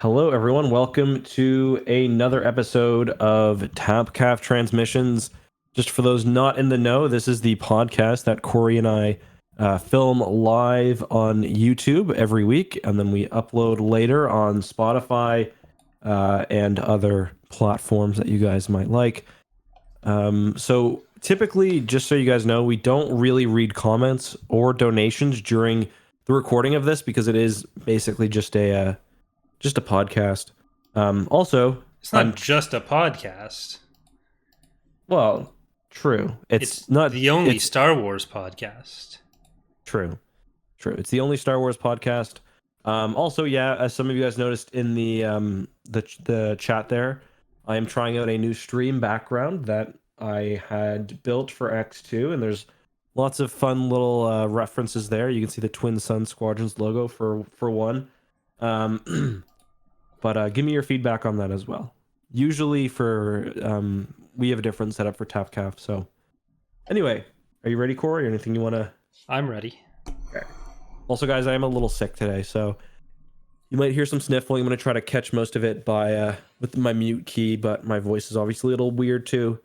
Hello, everyone. Welcome to another episode of Tapcaf Transmissions. Just for those not in the know, this is the podcast that Corey and I film live on YouTube every week, and then we upload later on Spotify and other platforms that you guys might like. So typically, just so you guys know, we don't really read comments or donations during the recording of this because it is basically just a podcast. Also, It's not just a podcast. well, true. It's It's not. the only It's Star Wars podcast. true. True. It's the only Star Wars podcast. Also, yeah, as some of you guys noticed in the chat there, I am trying out a new stream background that I had built for X2, and there's lots of fun little references there. You can see the Twin Sun Squadrons logo for one. But give me your feedback on that as well. Usually for we have a different setup for Tapcaf. So anyway, are you ready, Corey? Or anything you want to? I'm ready. Okay. Also, guys, I am a little sick today, so you might hear some sniffling. I'm going to try to catch most of it by with my mute key, but my voice is obviously a little weird too.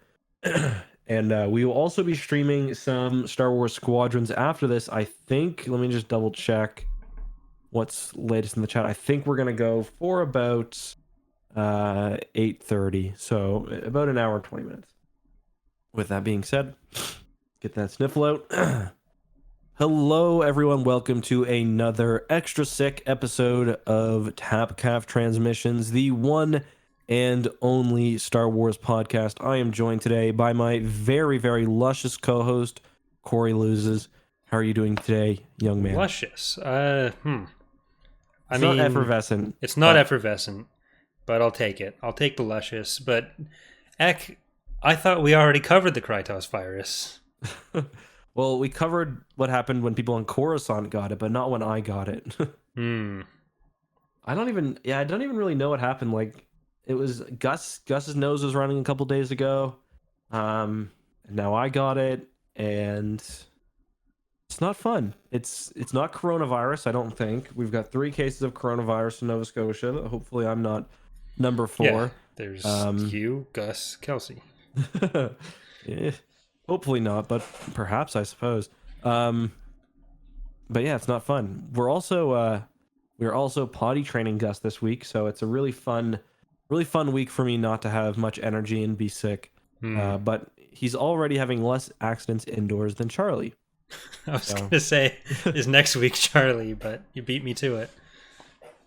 And we will also be streaming some Star Wars Squadrons after this. I think. Let me just double check what's latest in the chat. I think we're gonna go for about 8:30, so about an hour and 20 minutes. With that being said, get that sniffle out. Hello, everyone. Welcome to another extra sick episode of Tapcaf Transmissions, the one and only Star Wars podcast. I am joined today by my very, very luscious co-host, Corey Loses. How are you doing today, young man? Luscious. It's not effervescent. It's not effervescent, but I'll take it. I'll take the luscious. But, I thought we already covered the Krytos virus. Well, we covered what happened when people on Coruscant got it, but not when I got it. I don't even really know what happened. Like, it was Gus's nose was running a couple days ago. Now I got it, and it's not fun. It's not coronavirus, I don't think. We've got 3 cases of coronavirus in Nova Scotia. Hopefully I'm not number 4. Yeah, there's you, Gus, Kelsey. Yeah, hopefully not, but perhaps, I suppose. But yeah, it's not fun. We're also potty training Gus this week, so it's a really fun week for me not to have much energy and be sick. But he's already having less accidents indoors than Charlie. I was going to say, is next week Charlie, but you beat me to it.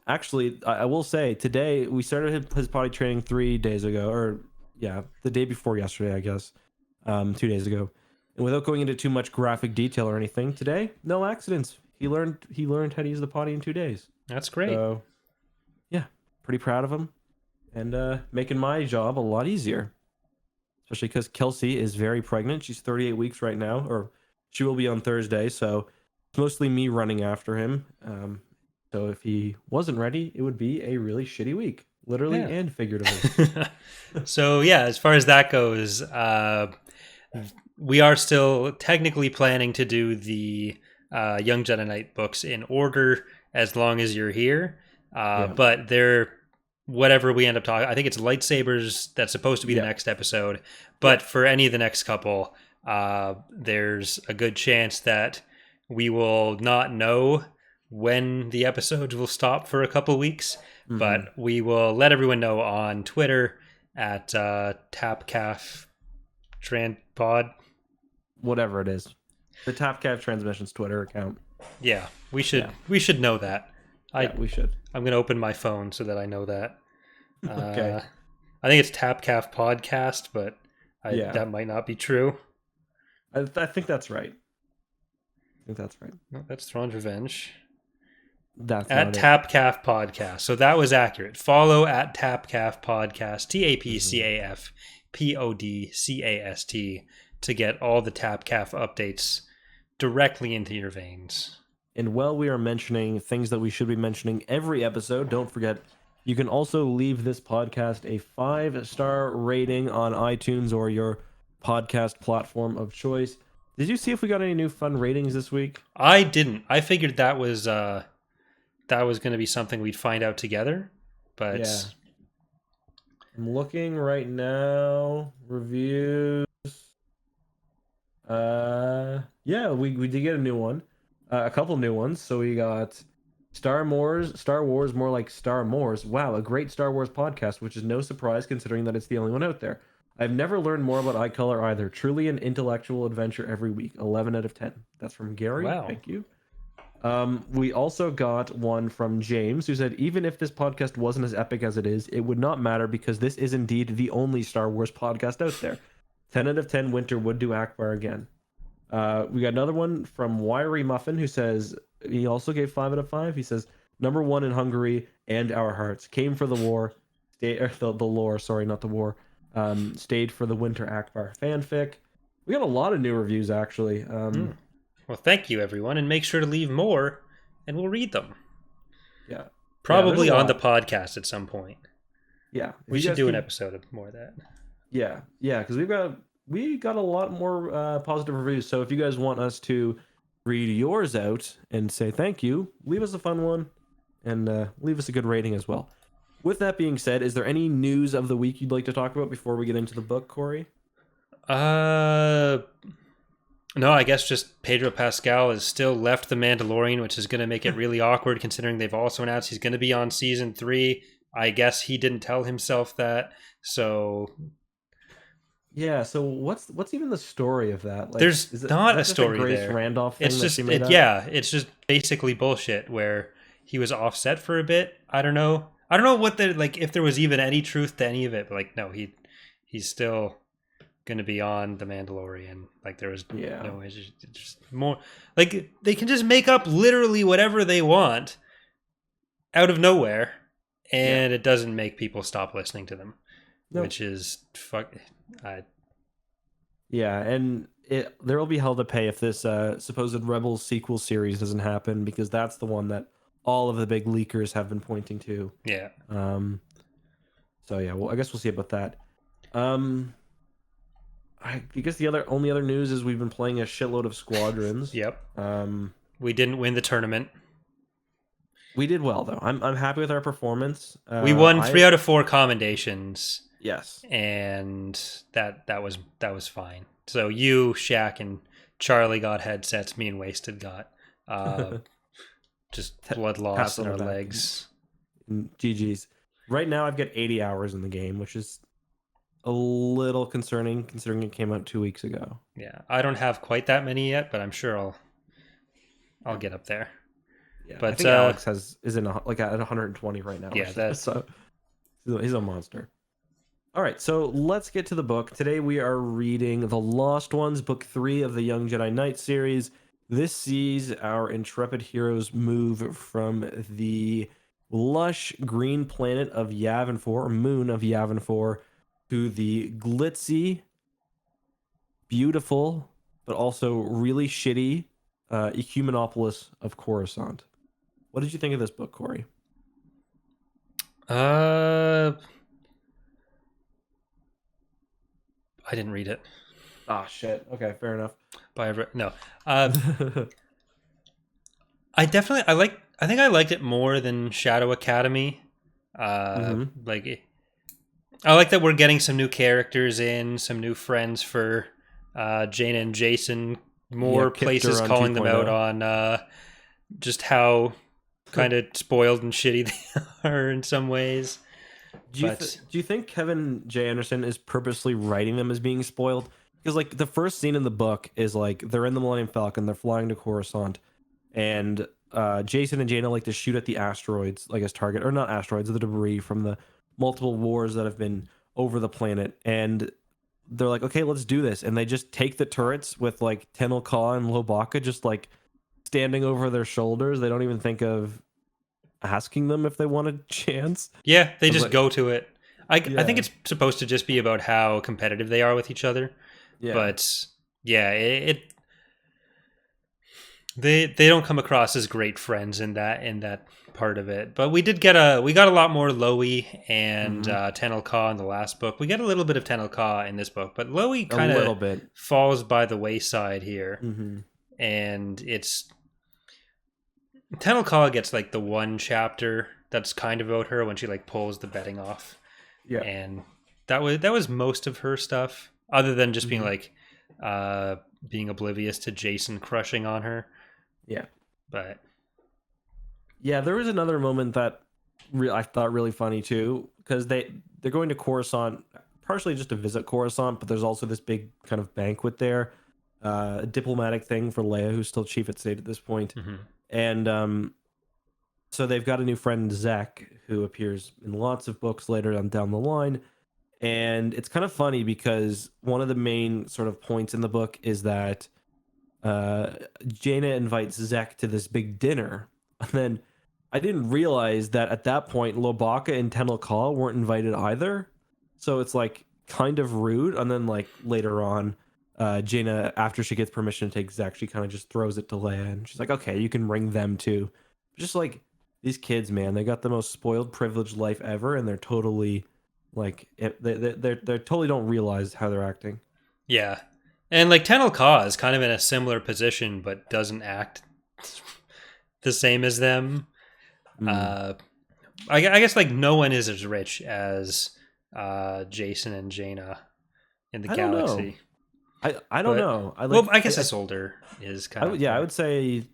Actually, I will say, today, we started his potty training 3 days ago, or yeah, the day before yesterday, I guess, 2 days ago. And without going into too much graphic detail or anything, today, no accidents. He learned how to use the potty in 2 days. That's great. So, yeah, pretty proud of him, and making my job a lot easier. Especially because Kelsey is very pregnant. She's 38 weeks right now, or she will be on Thursday, so it's mostly me running after him. So if he wasn't ready, it would be a really shitty week, literally and figuratively. So yeah, as far as that goes, we are still technically planning to do the Young Jedi Knight books in order as long as you're here. But they're whatever we end up talking. I think it's lightsabers that's supposed to be the next episode. But for any of the next couple, there's a good chance that we will not know when the episodes will stop for a couple weeks. But we will let everyone know on Twitter at Tapcaf Pod. Whatever it is. The Tapcaf Transmissions Twitter account. Yeah, we should know that. We should. I'm going to open my phone so that I know that. Okay. I think it's Tapcaf Podcast, but that might not be true. I think that's right. No, that's Thrawn's Revenge. That's at Tapcaf Podcast. So that was accurate. Follow at Tapcaf Podcast, TAPCAF PODCAST, to get all the Tapcaf updates directly into your veins. And while we are mentioning things that we should be mentioning every episode, don't forget, you can also leave this podcast a 5-star rating on iTunes or your podcast platform of choice. Did you see if we got any new fun ratings this week? I didn't. I figured that was going to be something we'd find out together. But Yeah. I'm looking right now. Reviews. Yeah, we did get a new one. A couple new ones. So we got Star Wars, more like Star Moors. Wow, a great Star Wars podcast, which is no surprise considering that it's the only one out there. I've never learned more about iColor either. Truly an intellectual adventure every week. 11 out of 10. That's from Gary. wow. Thank you. We also got one from James who said, even if this podcast wasn't as epic as it is, it would not matter because this is indeed the only Star Wars podcast out there. 10 out of 10 Winter would do Akbar again. We got another one from Wiry Muffin who says, he also gave 5 out of 5. He says, number 1 in Hungary and our hearts. Came for the war. The lore, sorry, not the war. Stayed for the Winter Akbar fanfic. We got a lot of new reviews, actually. Well, thank you, everyone, and make sure to leave more, and we'll read them. Yeah. Probably on the podcast at some point. Yeah. We should do an episode of more of that. Yeah, because we got a lot more positive reviews. So if you guys want us to read yours out and say thank you, leave us a fun one and leave us a good rating as well. With that being said, is there any news of the week you'd like to talk about before we get into the book, Corey? No, I guess just Pedro Pascal has still left The Mandalorian, which is going to make it really awkward considering they've also announced he's going to be on season 3. I guess he didn't tell himself that, so... Yeah, so what's even the story of that? Like, there's not a story Grace there. Randolph thing it's just it's just basically bullshit where he was offset for a bit. I don't know what the like if there was even any truth to any of it, but like no, he's still going to be on The Mandalorian. Like there was no, it's just more like they can just make up literally whatever they want out of nowhere, and it doesn't make people stop listening to them, which is Yeah, and there will be hell to pay if this supposed Rebels sequel series doesn't happen, because that's the one that all of the big leakers have been pointing to. Yeah. So yeah, well, I guess we'll see about that. I guess the only other news is we've been playing a shitload of Squadrons. Yep. We didn't win the tournament. We did well though. I'm happy with our performance. We won 3 out of 4 commendations. Yes. And that was fine. So you, Shaq, and Charlie got headsets. Me and Wasted got just blood loss in our legs. GG's. Right now I've got 80 hours in the game, which is a little concerning considering it came out 2 weeks ago. Yeah, I don't have quite that many yet, but I'm sure I'll get up there. Yeah, but I think Alex is in at 120 right now. Yeah, so he's a monster. All right, so let's get to the book. Today we are reading The Lost Ones, Book 3 of the Young Jedi Knights series. This sees our intrepid heroes move from the lush green planet of Yavin 4, or moon of Yavin 4, to the glitzy, beautiful, but also really shitty Ecumenopolis of Coruscant. What did you think of this book, Corey? I didn't read it. Ah, shit. Okay, fair enough. No. I think I liked it more than Shadow Academy. Like, I like that we're getting some new characters in, some new friends for Jaina and Jason. More places calling them out on just how kind of spoiled and shitty they are in some ways. Do you think Kevin J. Anderson is purposely writing them as being spoiled? Because like the first scene in the book is like they're in the Millennium Falcon, they're flying to Coruscant, and Jason and Jaina like to shoot at the asteroids like as target, or not asteroids, the debris from the multiple wars that have been over the planet, and they're like, okay, let's do this, and they just take the turrets with like Tenel Ka and Lobaka just like standing over their shoulders. They don't even think of asking them if they want a chance. Yeah, they just go to it. I think it's supposed to just be about how competitive they are with each other. Yeah. But yeah, they don't come across as great friends in that part of it. But we got a lot more Loey and Tenel Ka in the last book. We get a little bit of Tenel Ka in this book, but Loey kind of falls by the wayside here. And it's Tenel Ka gets like the one chapter that's kind of about her when she like pulls the bedding off, Yeah. and that was most of her stuff, other than just being Mhm. like being oblivious to Jason crushing on her. Yeah. But Yeah, there was another moment that I thought really funny too, because they're going to Coruscant partially just to visit Coruscant, but there's also this big kind of banquet there, a diplomatic thing for Leia, who's still chief at state at this point, mhm. and so they've got a new friend Zek who appears in lots of books later on down the line, and it's kind of funny because one of the main sort of points in the book is that Jaina invites Zek to this big dinner, and then I didn't realize that at that point Lobaka and Tenel Ka weren't invited either. So it's like kind of rude. And then like later on, Jaina, after she gets permission to take Zek, she kind of just throws it to Leia, and she's like, "Okay, you can bring them too." Just like these kids, man, they got the most spoiled, privileged life ever, and they're totally like they totally don't realize how they're acting. Yeah, and like Tenel Ka is kind of in a similar position, but doesn't act the same as them. Mm. Uh, I guess like no one is as rich as Jason and Jaina in the I don't know. galaxy. I don't But know. I well, like I guess Isolder is kind of I more. would say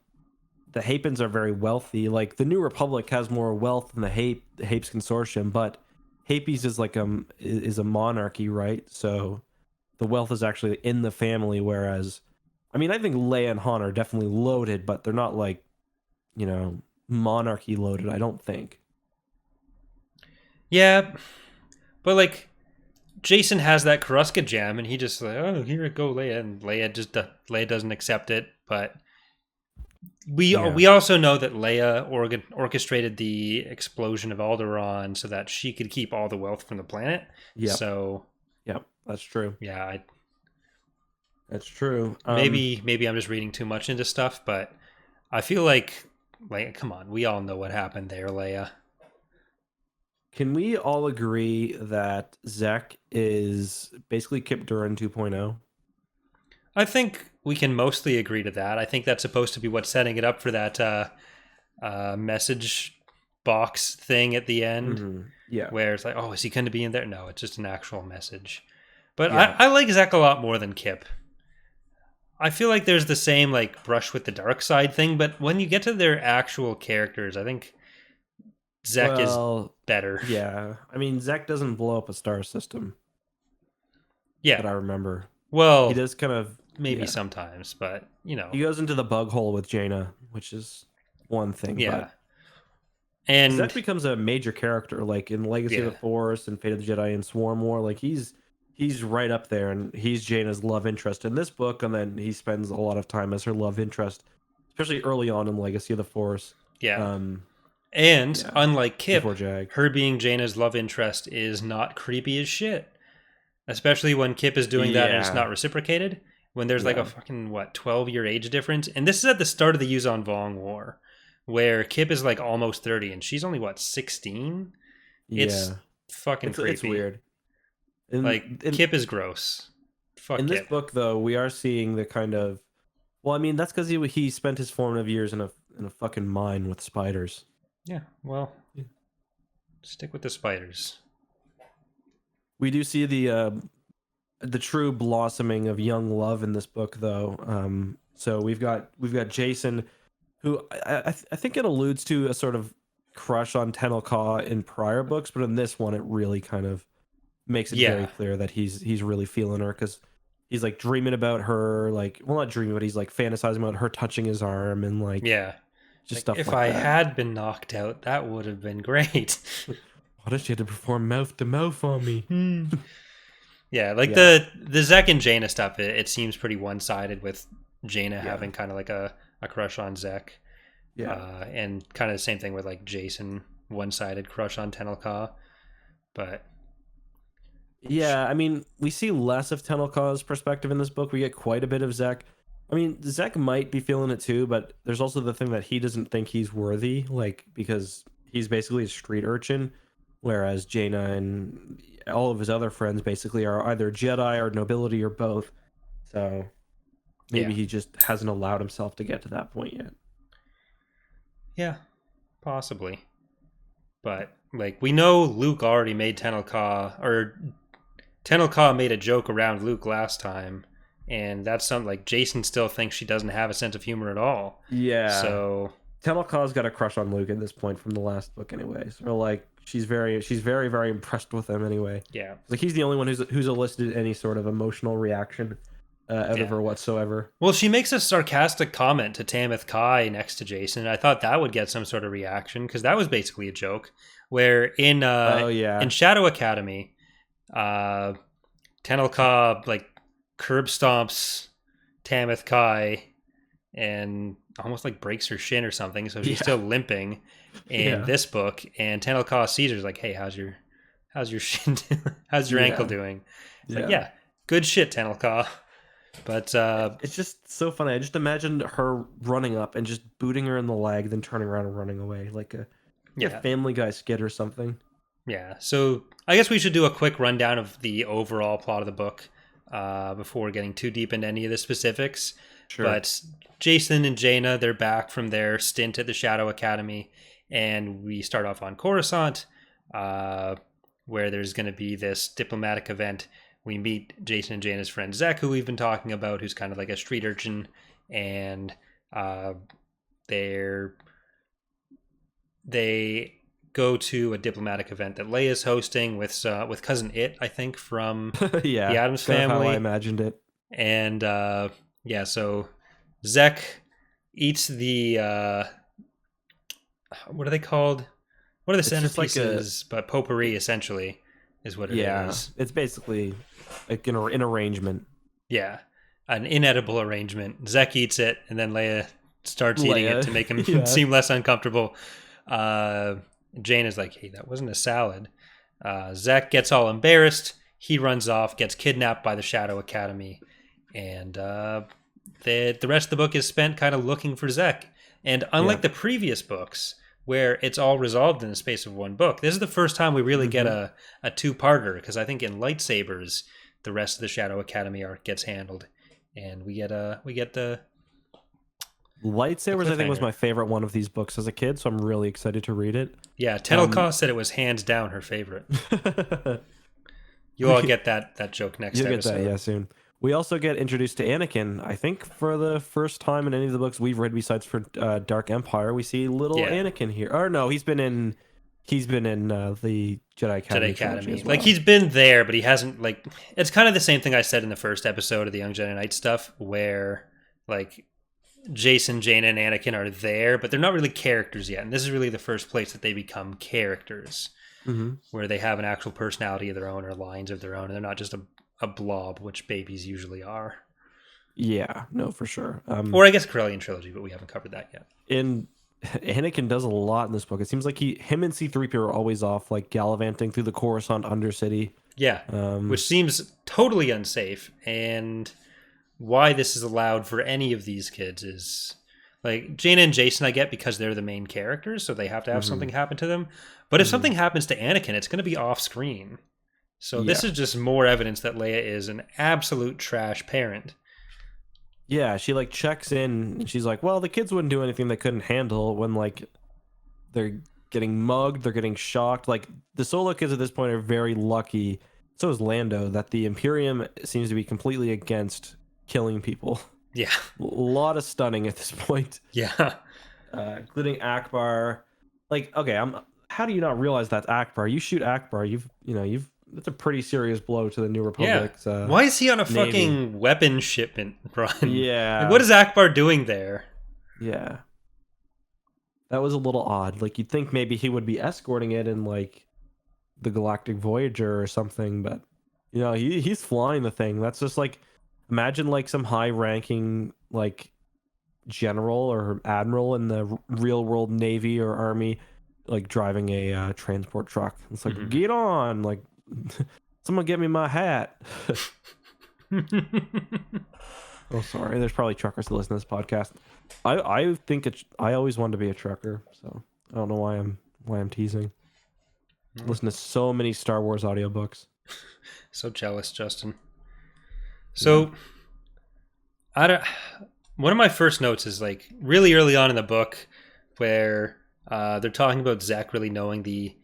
the Hapens are very wealthy. Like the New Republic has more wealth than the Hapes Consortium, but Hapes is like is a monarchy, right? So the wealth is actually in the family. Whereas, I mean, I think Leia and Han are definitely loaded, but they're not like monarchy loaded. I don't think. Yeah, but like Jason has that Coruscant gem, and he just like, oh, here it go, Leia, and Leia doesn't accept it. But Yeah. we also know that Leia orchestrated the explosion of Alderaan so that she could keep all the wealth from the planet. Yep. So Yep. That's true. yeah, That's true. maybe I'm just reading too much into stuff, but I feel like come on, we all know what happened there, Leia. Can we all agree that Zek is basically Kip Duran 2.0? I think we can mostly agree to that. I think that's supposed to be what's setting it up for that message box thing at the end, Mm-hmm. Yeah. where it's like, oh, is he going to be in there? No, it's just an actual message. But Yeah. I like Zek a lot more than Kip. I feel like there's the same like brush with the dark side thing, but when you get to their actual characters, I think Zek is Well, better. yeah. I mean, Zek doesn't blow up a star system Yeah. that I remember. He Well, does kind of, maybe yeah. sometimes, but He goes into the bug hole with Jaina, which is one thing, yeah. but Zek And becomes a major character, like in Legacy of yeah. the Force and Fate of the Jedi and Swarm War. Like he's right up there, and he's Jaina's love interest in this book, and then he spends a lot of time as her love interest, especially early on in Legacy of the Force. Yeah. Um, And yeah, unlike before Kip, Jag. her being Jaina's love interest is not creepy as shit. Especially when Kip is doing that and it's Yeah, not reciprocated. When there's like a yeah, fucking 12-year age difference, and this is at the start of the Yuzon Vong War, where Kip is like almost 30 and she's only 16. It's yeah. fucking It's creepy. weird. In Like in Kip is gross. Fuck in this Kip. book, though, we are seeing the kind of. Well, I mean, that's because he spent his formative years in a fucking mine with spiders. Yeah, well, Yeah. stick with the spiders. We do see the true blossoming of young love in this book, though. So we've got Jason, who I think it alludes to a sort of crush on Tenel Ka in prior books, but in this one, it really kind of makes it very Yeah, clear that he's really feeling her because he's like dreaming about her, like well, not dreaming, but he's like fantasizing about her touching his arm and like yeah. just Like stuff if like I that. had been knocked out, that would have been great. Why does she have to perform mouth to mouth on me? Hmm. Yeah, like Yeah, the Zek and Jaina stuff, it seems pretty one sided with Jaina yeah, having kind of like a crush on Zek, yeah. and kind of the same thing with like Jason, one sided crush on Tenel Ka. But Yeah, I mean, we see less of Tenel Ka's perspective in this book. We get quite a bit of Zek. I mean, Zek might be feeling it too, but there's also the thing that he doesn't think he's worthy, like because he's basically a street urchin, whereas Jaina and all of his other friends basically are either Jedi or nobility or both. So yeah, maybe he just hasn't allowed himself to get to that point yet. yeah, possibly. But like we know Luke already made Tenel Ka made a joke around Luke last time, and that's something like Jason still thinks she doesn't have a sense of humor at all. Yeah. So Tamalka's got a crush on Luke at this point from the last book, anyways. Or like she's very, very impressed with him anyway. yeah, Like he's the only one who's elicited any sort of emotional reaction out of her whatsoever. well, she makes a sarcastic comment to Tamith Kai next to Jason. I thought that would get some sort of reaction because that was basically a joke. Where in in Shadow Academy, Tenel Ka like curb stomps Tamith Kai and almost like breaks her shin or something, so she's still limping in this book. And Tenel Ka sees her like, "Hey, how's your shin? How's your ankle doing?" It's like, good shit, Tenel Ka. But it's just so funny. I just imagined her running up and just booting her in the leg, then turning around and running away like a Family Guy skit or something. Yeah. So I guess we should do a quick rundown of the overall plot of the book before getting too deep into any of the specifics. Sure. But Jason and Jaina, they're back from their stint at the Shadow Academy, and we start off on Coruscant, where there's going to be this diplomatic event. We meet Jason and Jaina's friend Zek, who we've been talking about, who's kind of like a street urchin, and they go to a diplomatic event that Leia's hosting with cousin It, I think, from the Addams Family. How I imagined it. And so Zek eats the what are they called? What are the centerpieces? But potpourri, essentially, is what it is. It's basically like an arrangement. Yeah, an inedible arrangement. Zek eats it, and then Leia starts eating it to make him seem less uncomfortable. Jane is like, "Hey, that wasn't a salad." Zek gets all embarrassed. He runs off, gets kidnapped by the Shadow Academy, and the rest of the book is spent kind of looking for Zek. And unlike the previous books, where it's all resolved in the space of one book, this is the first time we really get a two-parter, because I think in Lightsabers, the rest of the Shadow Academy arc gets handled, and we get the Lightsabers. I think was my favorite one of these books as a kid, so I'm really excited to read it. Yeah, Tenel Ka said it was hands down her favorite. You all get that joke next episode. You'll get that, soon. We also get introduced to Anakin. I think for the first time in any of the books we've read, besides for Dark Empire, we see little Anakin here. Or no, he's been in the Jedi Academy. As well. Like he's been there, but he hasn't. Like it's kind of the same thing I said in the first episode of the Young Jedi Knights stuff, where like Jason, Jaina, and Anakin are there, but they're not really characters yet. And this is really the first place that they become characters, where they have an actual personality of their own or lines of their own, and they're not just a blob, which babies usually are. Yeah, no, for sure. Or I guess Corellian Trilogy, but we haven't covered that yet. Anakin does a lot in this book. It seems like him and C-3PO are always off, like gallivanting through the Coruscant Undercity. Yeah, which seems totally unsafe. And why this is allowed for any of these kids is like Jaina and Jason, I get because they're the main characters, so they have to have something happen to them. But if something happens to Anakin, it's going to be off screen. So this is just more evidence that Leia is an absolute trash parent. Yeah, she like checks in and she's like, well, the kids wouldn't do anything they couldn't handle when like they're getting mugged, they're getting shocked. Like the Solo kids at this point are very lucky, so is Lando, that the Imperium seems to be completely against killing people. Yeah. A lot of stunning at this point. Yeah. Including Ackbar. Like, okay, how do you not realize that's Ackbar? You shoot Ackbar, that's a pretty serious blow to the New Republic's why is he on a Navy. Fucking weapon shipment run? Yeah. Like, what is Ackbar doing there? Yeah. That was a little odd. Like, you'd think maybe he would be escorting it in, like, the Galactic Voyager or something, but, he's flying the thing. That's just, like, imagine, like, some high-ranking, like, general or admiral in the real-world Navy or Army, like, driving a transport truck. It's like, get on! Like, someone get me my hat. Oh, sorry. There's probably truckers who listen to this podcast. I think I always wanted to be a trucker, so I don't know why I'm teasing. Listen to so many Star Wars audiobooks. So jealous, Justin. So one of my first notes is like really early on in the book where They're talking about Zek really knowing the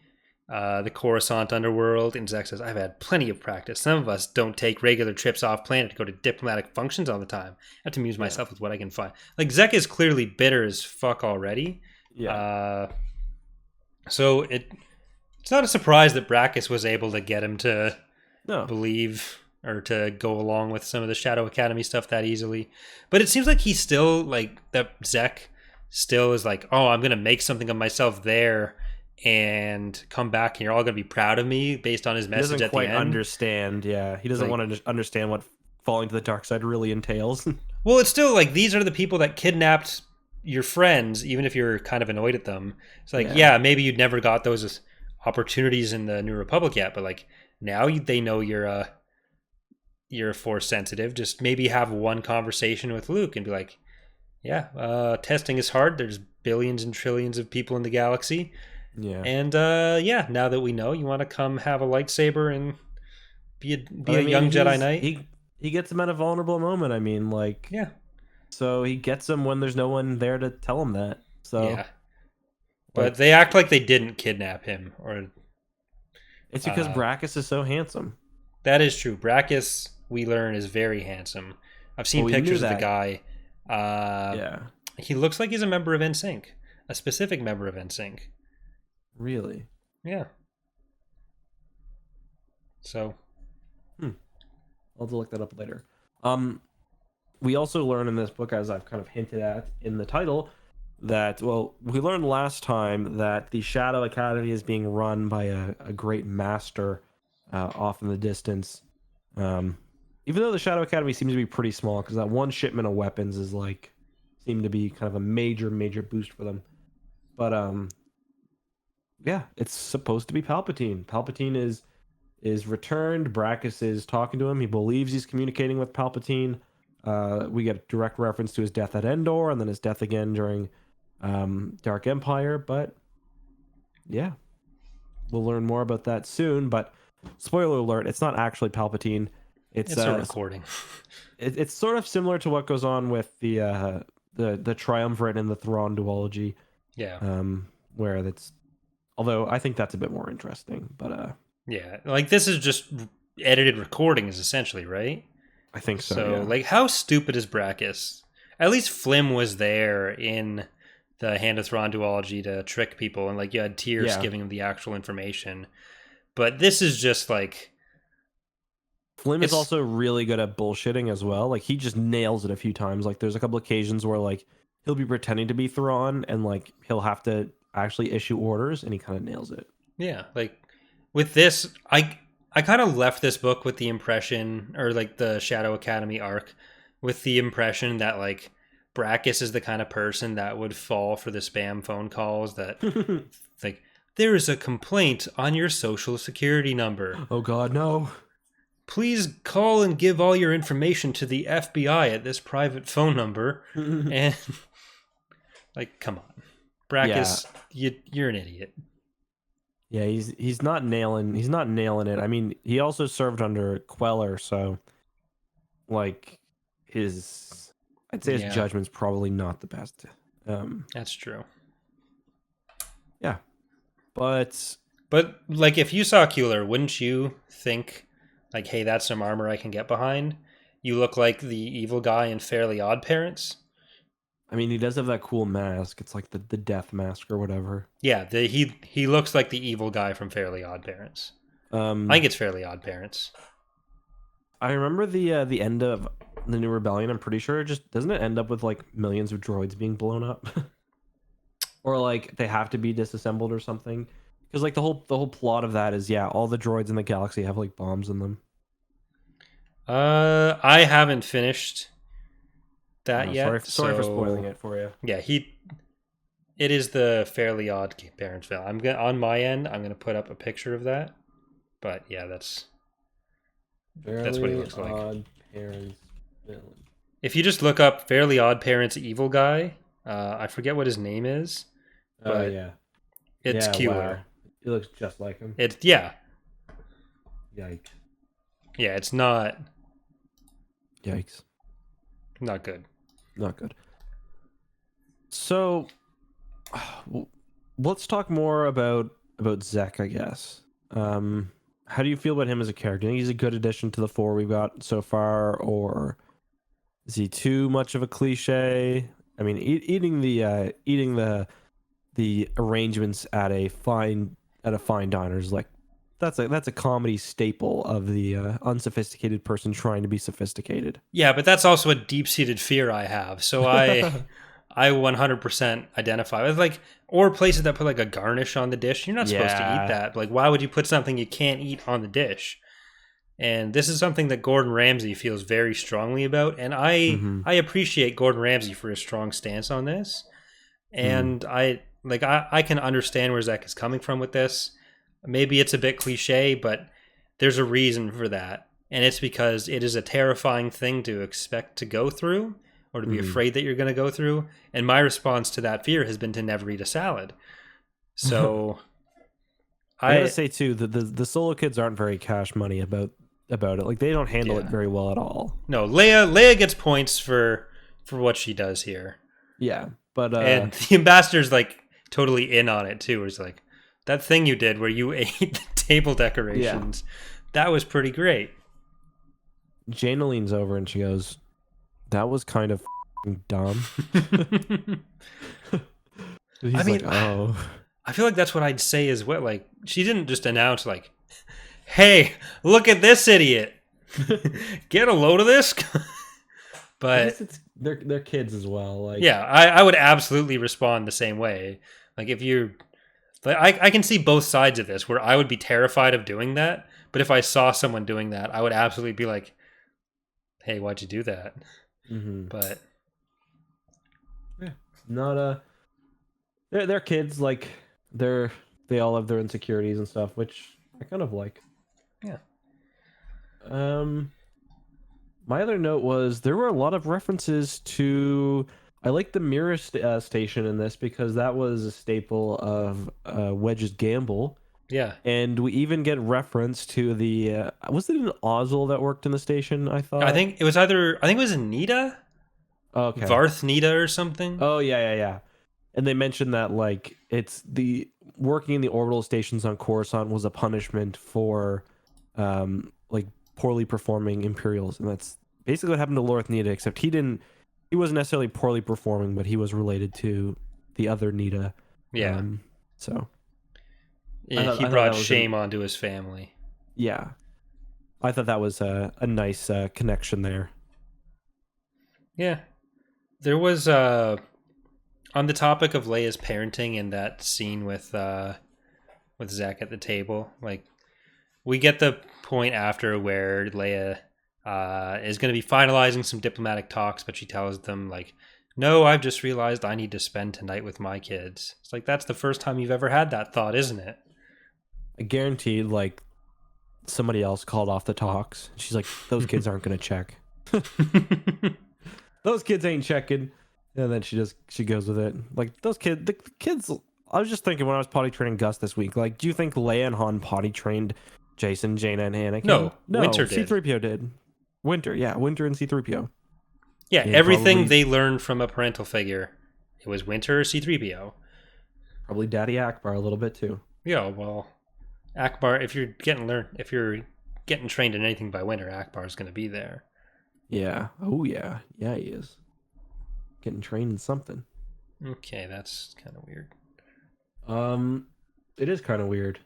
Coruscant underworld, and Zek says, "I've had plenty of practice. Some of us don't take regular trips off planet to go to diplomatic functions all the time. I have to amuse myself with what I can find." Like Zek is clearly bitter as fuck already. Yeah. So it's not a surprise that Brackus was able to get him to No. believe or to go along with some of the Shadow Academy stuff that easily. But it seems like he's still like that. Zek still is like, "Oh, I'm gonna make something of myself there and come back, and you're all gonna be proud of me," based on his He message doesn't at the quite end. understand. Yeah, he doesn't Like, want to understand what falling to the dark side really entails. well, it's still like these are the people that kidnapped your friends, even if you're kind of annoyed at them. It's like, yeah, maybe you'd never got those opportunities in the New Republic yet, but like now they know you're force sensitive. Just maybe have one conversation with Luke and be like, yeah, testing is hard. There's billions and trillions of people in the galaxy. Yeah. And yeah, now that we know, you want to come have a lightsaber and be a young Jedi Knight. He gets him at a vulnerable moment. I mean, like, Yeah. so he gets him when there's no one there to tell him that. So Yeah. But they act like they didn't kidnap him, or it's because Brackus is so handsome. that is true. Brackus, we learn, is very handsome. I've seen pictures of the guy. Yeah. He looks like he's a member of NSYNC, a specific member of NSYNC. Really? Yeah. So. I'll have to look that up later. We also learn in this book, as I've kind of hinted at in the title, that, well, we learned last time that the Shadow Academy is being run by a great master off in the distance. Even though the Shadow Academy seems to be pretty small, because that one shipment of weapons is like seemed to be kind of a major boost for them. But yeah, it's supposed to be Palpatine. Palpatine is returned. Brackus is talking to him. He believes he's communicating with Palpatine. We get a direct reference to his death at Endor, and then his death again during Dark Empire. But yeah, we'll learn more about that soon. But spoiler alert: it's not actually Palpatine. It's a recording. It's sort of similar to what goes on with the Triumvirate and the Thrawn duology. Yeah. Where that's, although I think that's a bit more interesting. But yeah, like this is just edited recordings essentially, right? I think so. So, yeah. like, how stupid is Brackus? At least Flim was there in the Hand of Thrawn duology to trick people, and like you had Tears giving him the actual information. But this is just like Flim is also really good at bullshitting as well. Like he just nails it a few times. Like there's a couple occasions where like he'll be pretending to be Thrawn, and like he'll have to actually issue orders, and he kind of nails it. Yeah, like with this, I kind of left this book with the impression, or like the Shadow Academy arc, with the impression that like Brackus is the kind of person that would fall for the spam phone calls that like, there is a complaint on your social security number. Oh God, no. Please call and give all your information to the FBI at this private phone number. And like, come on. Brackus, you're an idiot. Yeah, he's not nailing it. I mean, he also served under Queller, so like I'd say his judgment's probably not the best. That's true. Yeah. But like if you saw Keeler, wouldn't you think like, hey, that's some armor I can get behind? You look like the evil guy in Fairly Odd Parents. I mean, he does have that cool mask. It's like the death mask or whatever. Yeah, he looks like the evil guy from Fairly Odd Parents. I think it's Fairly Odd Parents. I remember the end of the New Rebellion. I'm pretty sure doesn't it end up with like millions of droids being blown up, or like they have to be disassembled or something? Because like the whole plot of that is all the droids in the galaxy have like bombs in them. I haven't finished that yet. Sorry for spoiling it for you. Yeah, it is the Fairly Odd Parents film. On my end, I'm gonna put up a picture of that. But yeah, that's what he looks like. Odd Parents villain. If you just look up Fairly Odd Parents evil guy, I forget what his name is. Oh yeah, it's Keeler. Wow. He looks just like him. Yikes. Yeah, it's not. Yikes. Not good. Not good. So, let's talk more about Zek, I guess. How do you feel about him as a character? Do you think he's a good addition to the four we've got so far, or is he too much of a cliche? I mean, eating the arrangements at a fine diner is like that's a comedy staple of the unsophisticated person trying to be sophisticated. Yeah, but that's also a deep-seated fear I have. So I 100% identify with like, or places that put like a garnish on the dish. You're not supposed to eat Yeah. that. Like, why would you put something you can't eat on the dish? And this is something that Gordon Ramsay feels very strongly about, and Mm-hmm. I appreciate Gordon Ramsay for his strong stance on this. Mm. And I can understand where Zach is coming from with this. Maybe it's a bit cliche, but there's a reason for that. And it's because it is a terrifying thing to expect to go through or to be Mm. afraid that you're going to go through. And my response to that fear has been to never eat a salad. So I gotta I say too, the solo kids aren't very cash money about it. Like they don't handle it yeah. very well at all. No, Leia gets points for what she does here. Yeah, but And the ambassador's like totally in on it too. It's like that thing you did where you ate the table decorations. That was pretty great. Jaina leans over and she goes, "That was kind of dumb." And I he's mean, like, "Oh, I feel like that's what I'd say as well. Like she didn't just announce like, "Hey, look at this idiot. Get a load of this." I But guess it's they're kids as well." Like, yeah, I would absolutely respond the same way. Like if you're like I can see both sides of this where I would be terrified of doing that, but if I saw someone doing that, I would absolutely be like, "Hey, why'd you do that?" mm-hmm. But Yeah, not they're kids. Like they all have their insecurities and stuff, which I kind of like. yeah. Um, my other note was there were a lot of references to. I like the mirror station in this because that was a staple of Wedge's gamble, Yeah. and we even get reference to the. Was it an Ozzel that worked in the station? I I thought. think it was either I think it was Nita, Okay. Varth Nita or something. Oh yeah. And they mentioned that like it's the working in the orbital stations on Coruscant was a punishment for like poorly performing Imperials, and that's basically what happened to Lorth Nita, except he wasn't necessarily poorly performing, but he was related to the other Nita. Yeah. Um so Yeah, he I thought brought that was shame onto his family. yeah. I thought that was a nice connection there. Yeah. There was on the topic of Leia's parenting in that scene with Zach at the table, like we get the point after where Leia is going to be finalizing some diplomatic talks, but she tells them like, "No, I've just realized I need to spend tonight with my kids." It's like that's the first time you've ever had that thought, isn't it? I guaranteed like somebody else called off the talks. She's like, those kids aren't gonna check. Those kids ain't checking. And then she goes with it. Like the kids. I was just thinking when I was potty training Gus this week. Like, do you think Leia and Han potty trained Jason, Jaina, and Anakin? No, Winter did. C-3PO did. Winter and C-3PO. Yeah, And everything they learned from a parental figure, it was Winter or C-3PO. probably Daddy Akbar a little bit too. Yeah, well, Akbar, if you're getting trained in anything by Winter, Akbar's going to be there. Yeah. Oh yeah. Yeah, he is. Getting trained in something. Okay, that's kind of weird. It is kind of weird.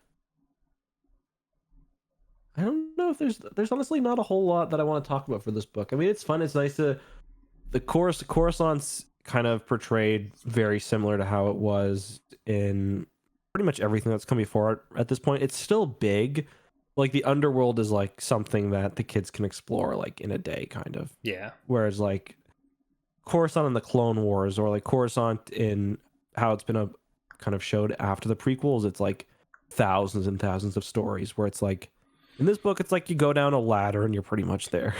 I don't know if there's honestly not a whole lot that I want to talk about for this book. I mean, it's fun. It's nice to Coruscant's kind of portrayed very similar to how it was in pretty much everything that's come before it at this point. It's still big. Like the underworld is like something that the kids can explore like in a day, kind of. Yeah. Whereas like Coruscant in the Clone Wars or like Coruscant in how it's been a kind of showed after the prequels, it's like thousands and thousands of stories where it's like in this book it's like you go down a ladder and you're pretty much there.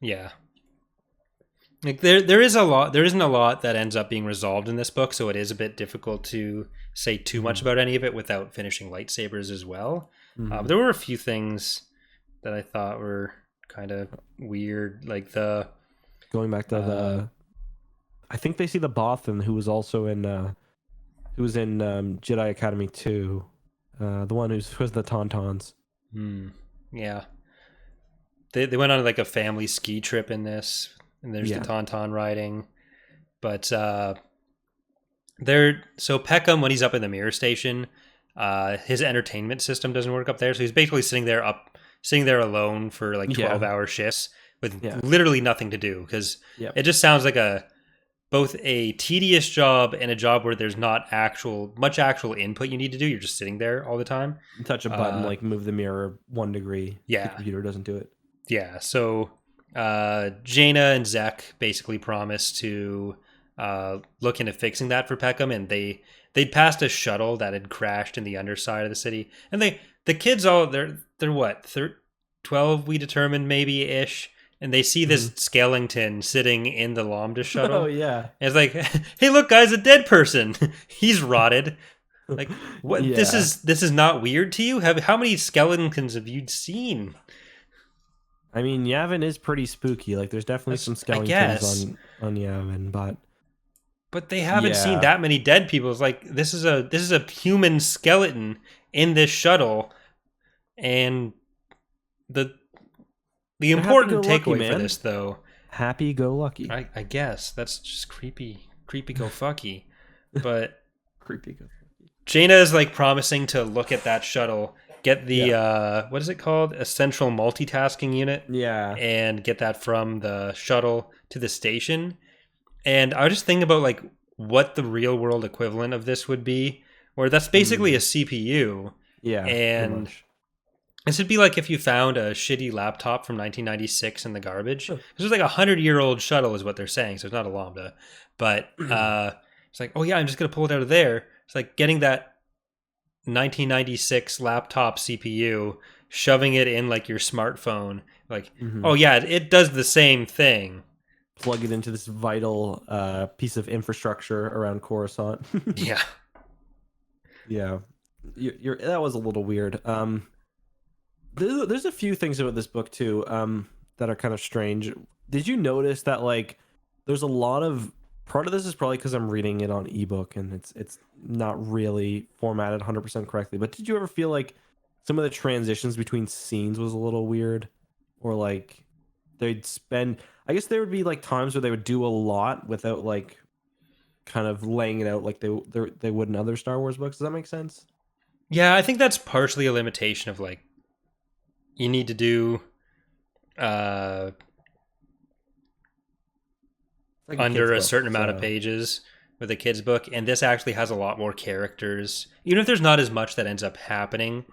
Yeah. Like there isn't a lot that ends up being resolved in this book, so it is a bit difficult to say too much about any of it without finishing lightsabers as well. But there were a few things that I thought were kind of weird, like the Going back to the I think they see the Bothan who was also in who was in Jedi Academy 2. The one who's the Tauntauns. Yeah. They went on like a family ski trip in this, and there's the Tauntaun riding. But so Peckham, when he's up in the mirror station, his entertainment system doesn't work up there, so he's basically sitting there alone for like 12-hour shifts with literally nothing to do, because it just sounds like both a tedious job and a job where there's not much actual input you need to do. You're just sitting there all the time. Touch a button, like move the mirror 1 degree. Yeah. The computer doesn't do it. Yeah. So Jaina and Zek basically promised to look into fixing that for Peckham, and they'd passed a shuttle that had crashed in the underside of the city. And the kids they're what, 12 we determined maybe-ish. And they see this skeleton sitting in the Lambda shuttle. Oh, yeah. And it's like, hey, look, guys, a dead person. He's rotted. Like, what? Yeah. This is not weird to you? How many skeletons have you seen? I mean, Yavin is pretty spooky. Like, there's definitely some skeletons on Yavin, but they haven't seen that many dead people. It's like, this is a human skeleton in this shuttle, and the important takeaway for this, though... Happy-go-lucky. I guess. That's just creepy. Creepy-go-fucky. But... Creepy-go-fucky. Jaina is, like, promising to look at that shuttle, get the, what is it called? A central multitasking unit. Yeah. And get that from the shuttle to the station. And I was just thinking about, like, what the real-world equivalent of this would be, where that's basically a CPU. Yeah. And... this would be like if you found a shitty laptop from 1996 in the garbage. This was like 100-year-old shuttle is what they're saying, so it's not a Lambda. But it's like, oh yeah, I'm just going to pull it out of there. It's like getting that 1996 laptop CPU, shoving it in like your smartphone. Like, oh yeah, it does the same thing. Plug it into this vital piece of infrastructure around Coruscant. Yeah. Yeah. That was a little weird. There's a few things about this book too that are kind of strange. Did you notice that like there's a lot of part of this is probably because I'm reading it on ebook and it's not really formatted 100% correctly. But did you ever feel like some of the transitions between scenes was a little weird, or like they'd spend? I guess there would be like times where they would do a lot without like kind of laying it out like they would in other Star Wars books. Does that make sense? Yeah, I think that's partially a limitation of like. You need to do like under a certain amount of pages with a kid's book, and this actually has a lot more characters. Even if there's not as much that ends up happening,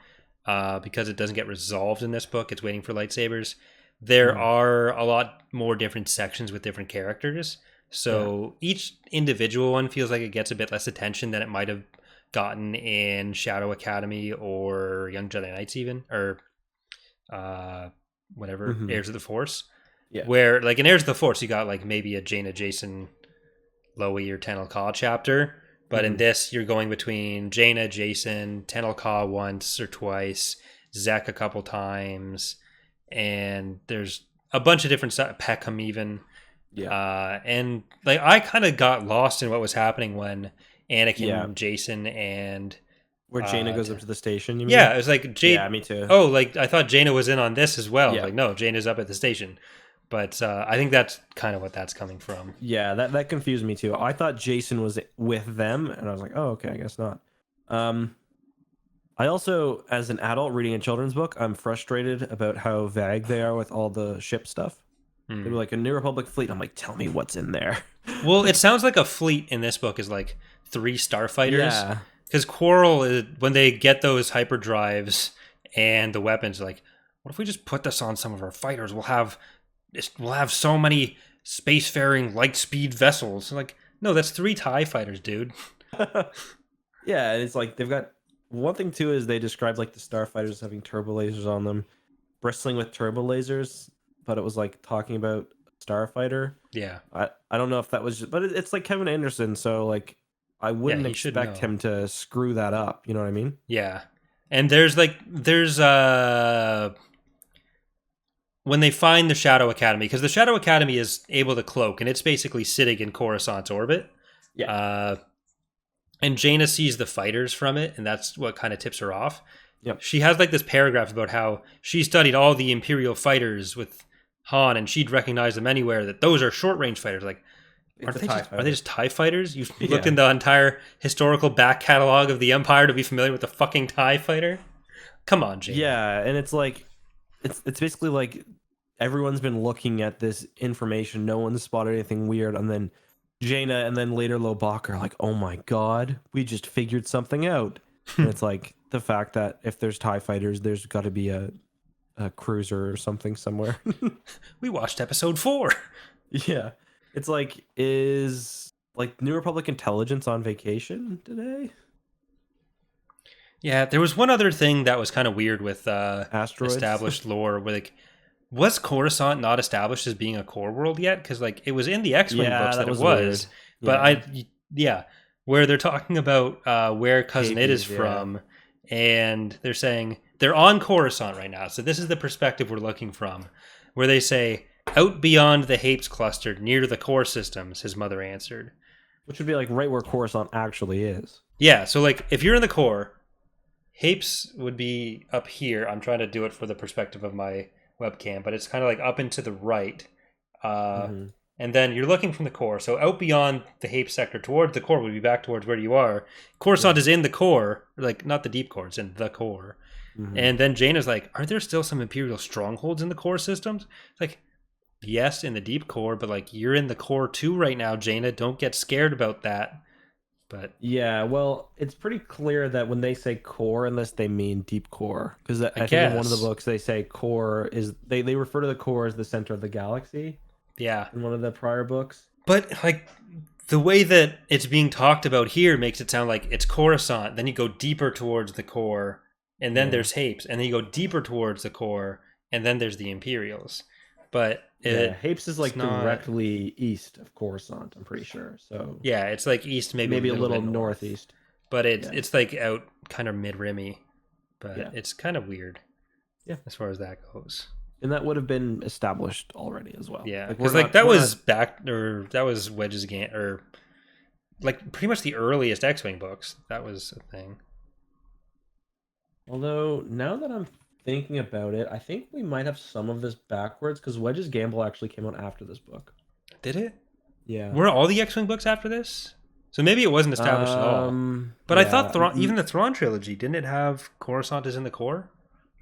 because it doesn't get resolved in this book, it's waiting for lightsabers. There are a lot more different sections with different characters, so each individual one feels like it gets a bit less attention than it might have gotten in Shadow Academy or Young Jedi Knights, even, or whatever, Heirs of the Force. Yeah. Where like in Heirs of the Force you got like maybe a Jaina, Jason, Lowy or Tenel Ka chapter, but in this you're going between Jaina, Jason, Tenel Ka once or twice, Zek a couple times, and there's a bunch of different stuff, Peckham even. And like I kind of got lost in what was happening when Anakin, Jason, and where Jaina goes up to the station, you mean? Yeah, it was like yeah, me too. Oh, like I thought Jaina was in on this as well. Like, no, Jaina's up at the station. But I think that's kind of what that's coming from. Yeah, that confused me too. I thought Jason was with them, and I was like, oh, okay, I guess not. I also, as an adult reading a children's book, I'm frustrated about how vague they are with all the ship stuff. They were like a New Republic fleet. I'm like, tell me what's in there. Well, it sounds like a fleet in this book is like 3 starfighters. Yeah. Because Quarrel, when they get those hyperdrives and the weapons, like, what if we just put this on some of our fighters? We'll have so many spacefaring light speed vessels. Like, no, that's 3 TIE fighters, dude. Yeah, and it's like they've got one thing too is they described like the starfighters having turbo lasers on them, bristling with turbo lasers, but it was like talking about starfighter. Yeah, I don't know if that was, but it's like Kevin Anderson, so like. I wouldn't expect him to screw that up. You know what I mean? Yeah. And there's when they find the Shadow Academy, because the Shadow Academy is able to cloak, and it's basically sitting in Coruscant's orbit. Yeah. and Jaina sees the fighters from it, and that's what kind of tips her off. Yep. She has like this paragraph about how she studied all the Imperial fighters with Han, and she'd recognize them anywhere. That those are short range fighters. Like, are they just TIE fighters? You've looked in the entire historical back catalog of the Empire to be familiar with the fucking TIE fighter? Come on, Jaina. Yeah, and it's like it's basically like everyone's been looking at this information. No one's spotted anything weird, and then Jaina and then later Lobach are like, "Oh my god, we just figured something out." And it's like the fact that if there's TIE fighters, there's got to be a cruiser or something somewhere. We watched episode 4. Yeah. It's like, is like New Republic intelligence on vacation today? Yeah, there was one other thing that was kind of weird with Asteroids? established lore. Where, like, was Coruscant not established as being a core world yet? Because like it was in the X-Wing books that it was. Weird. But where they're talking about where Cousin It is from, and they're saying they're on Coruscant right now. So this is the perspective we're looking from, where they say, out beyond the Hapes cluster, near to the core systems, his mother answered. Which would be like right where Coruscant actually is. Yeah, so like if you're in the core, Hapes would be up here. I'm trying to do it for the perspective of my webcam, but it's kind of like up and to the right. And then you're looking from the core. So out beyond the Hapes sector towards the core would be back towards where you are. Coruscant is in the core, like not the deep core, it's in the core. And then Jaina's like, are there still some Imperial strongholds in the core systems? It's like, yes, in the deep core, but like you're in the core too right now, Jaina. Don't get scared about that. But yeah, well, it's pretty clear that when they say core in this, they mean deep core. Because I think in one of the books they say core is they refer to the core as the center of the galaxy. Yeah. In one of the prior books. But like the way that it's being talked about here makes it sound like it's Coruscant. Then you go deeper towards the core, and then there's Hapes, and then you go deeper towards the core, and then there's the Imperials. But Hapes is like directly east of Coruscant, I'm pretty sure. So yeah, it's like east, maybe a little northeast. But it's like out kind of mid-rimmy. But it's kind of weird. Yeah, as far as that goes. And that would have been established already as well. Yeah, because that was Wedge's game, or like pretty much the earliest X-Wing books. That was a thing. Although now that I'm thinking about it, I think we might have some of this backwards because Wedge's Gamble actually came out after this book. Did it? Yeah. Were all the X-Wing books after this? So maybe it wasn't established at all. But I thought even the Thrawn trilogy, didn't it have Coruscant is in the core?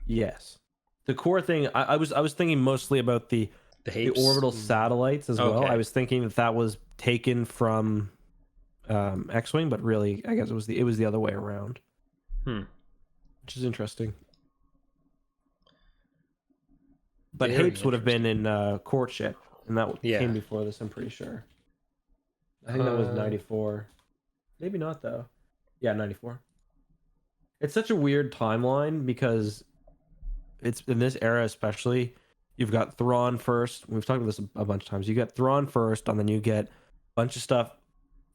Yes. The core thing, I was thinking mostly about the orbital satellites as well. I was thinking that was taken from X-Wing, but really, I guess it was the other way around. Which is interesting. But Hapes would have been in Courtship, and that came before this, I'm pretty sure. I think that was 94. Maybe not, though. Yeah, 94. It's such a weird timeline because it's in this era especially, you've got Thrawn first. We've talked about this a bunch of times. You get Thrawn first, and then you get a bunch of stuff.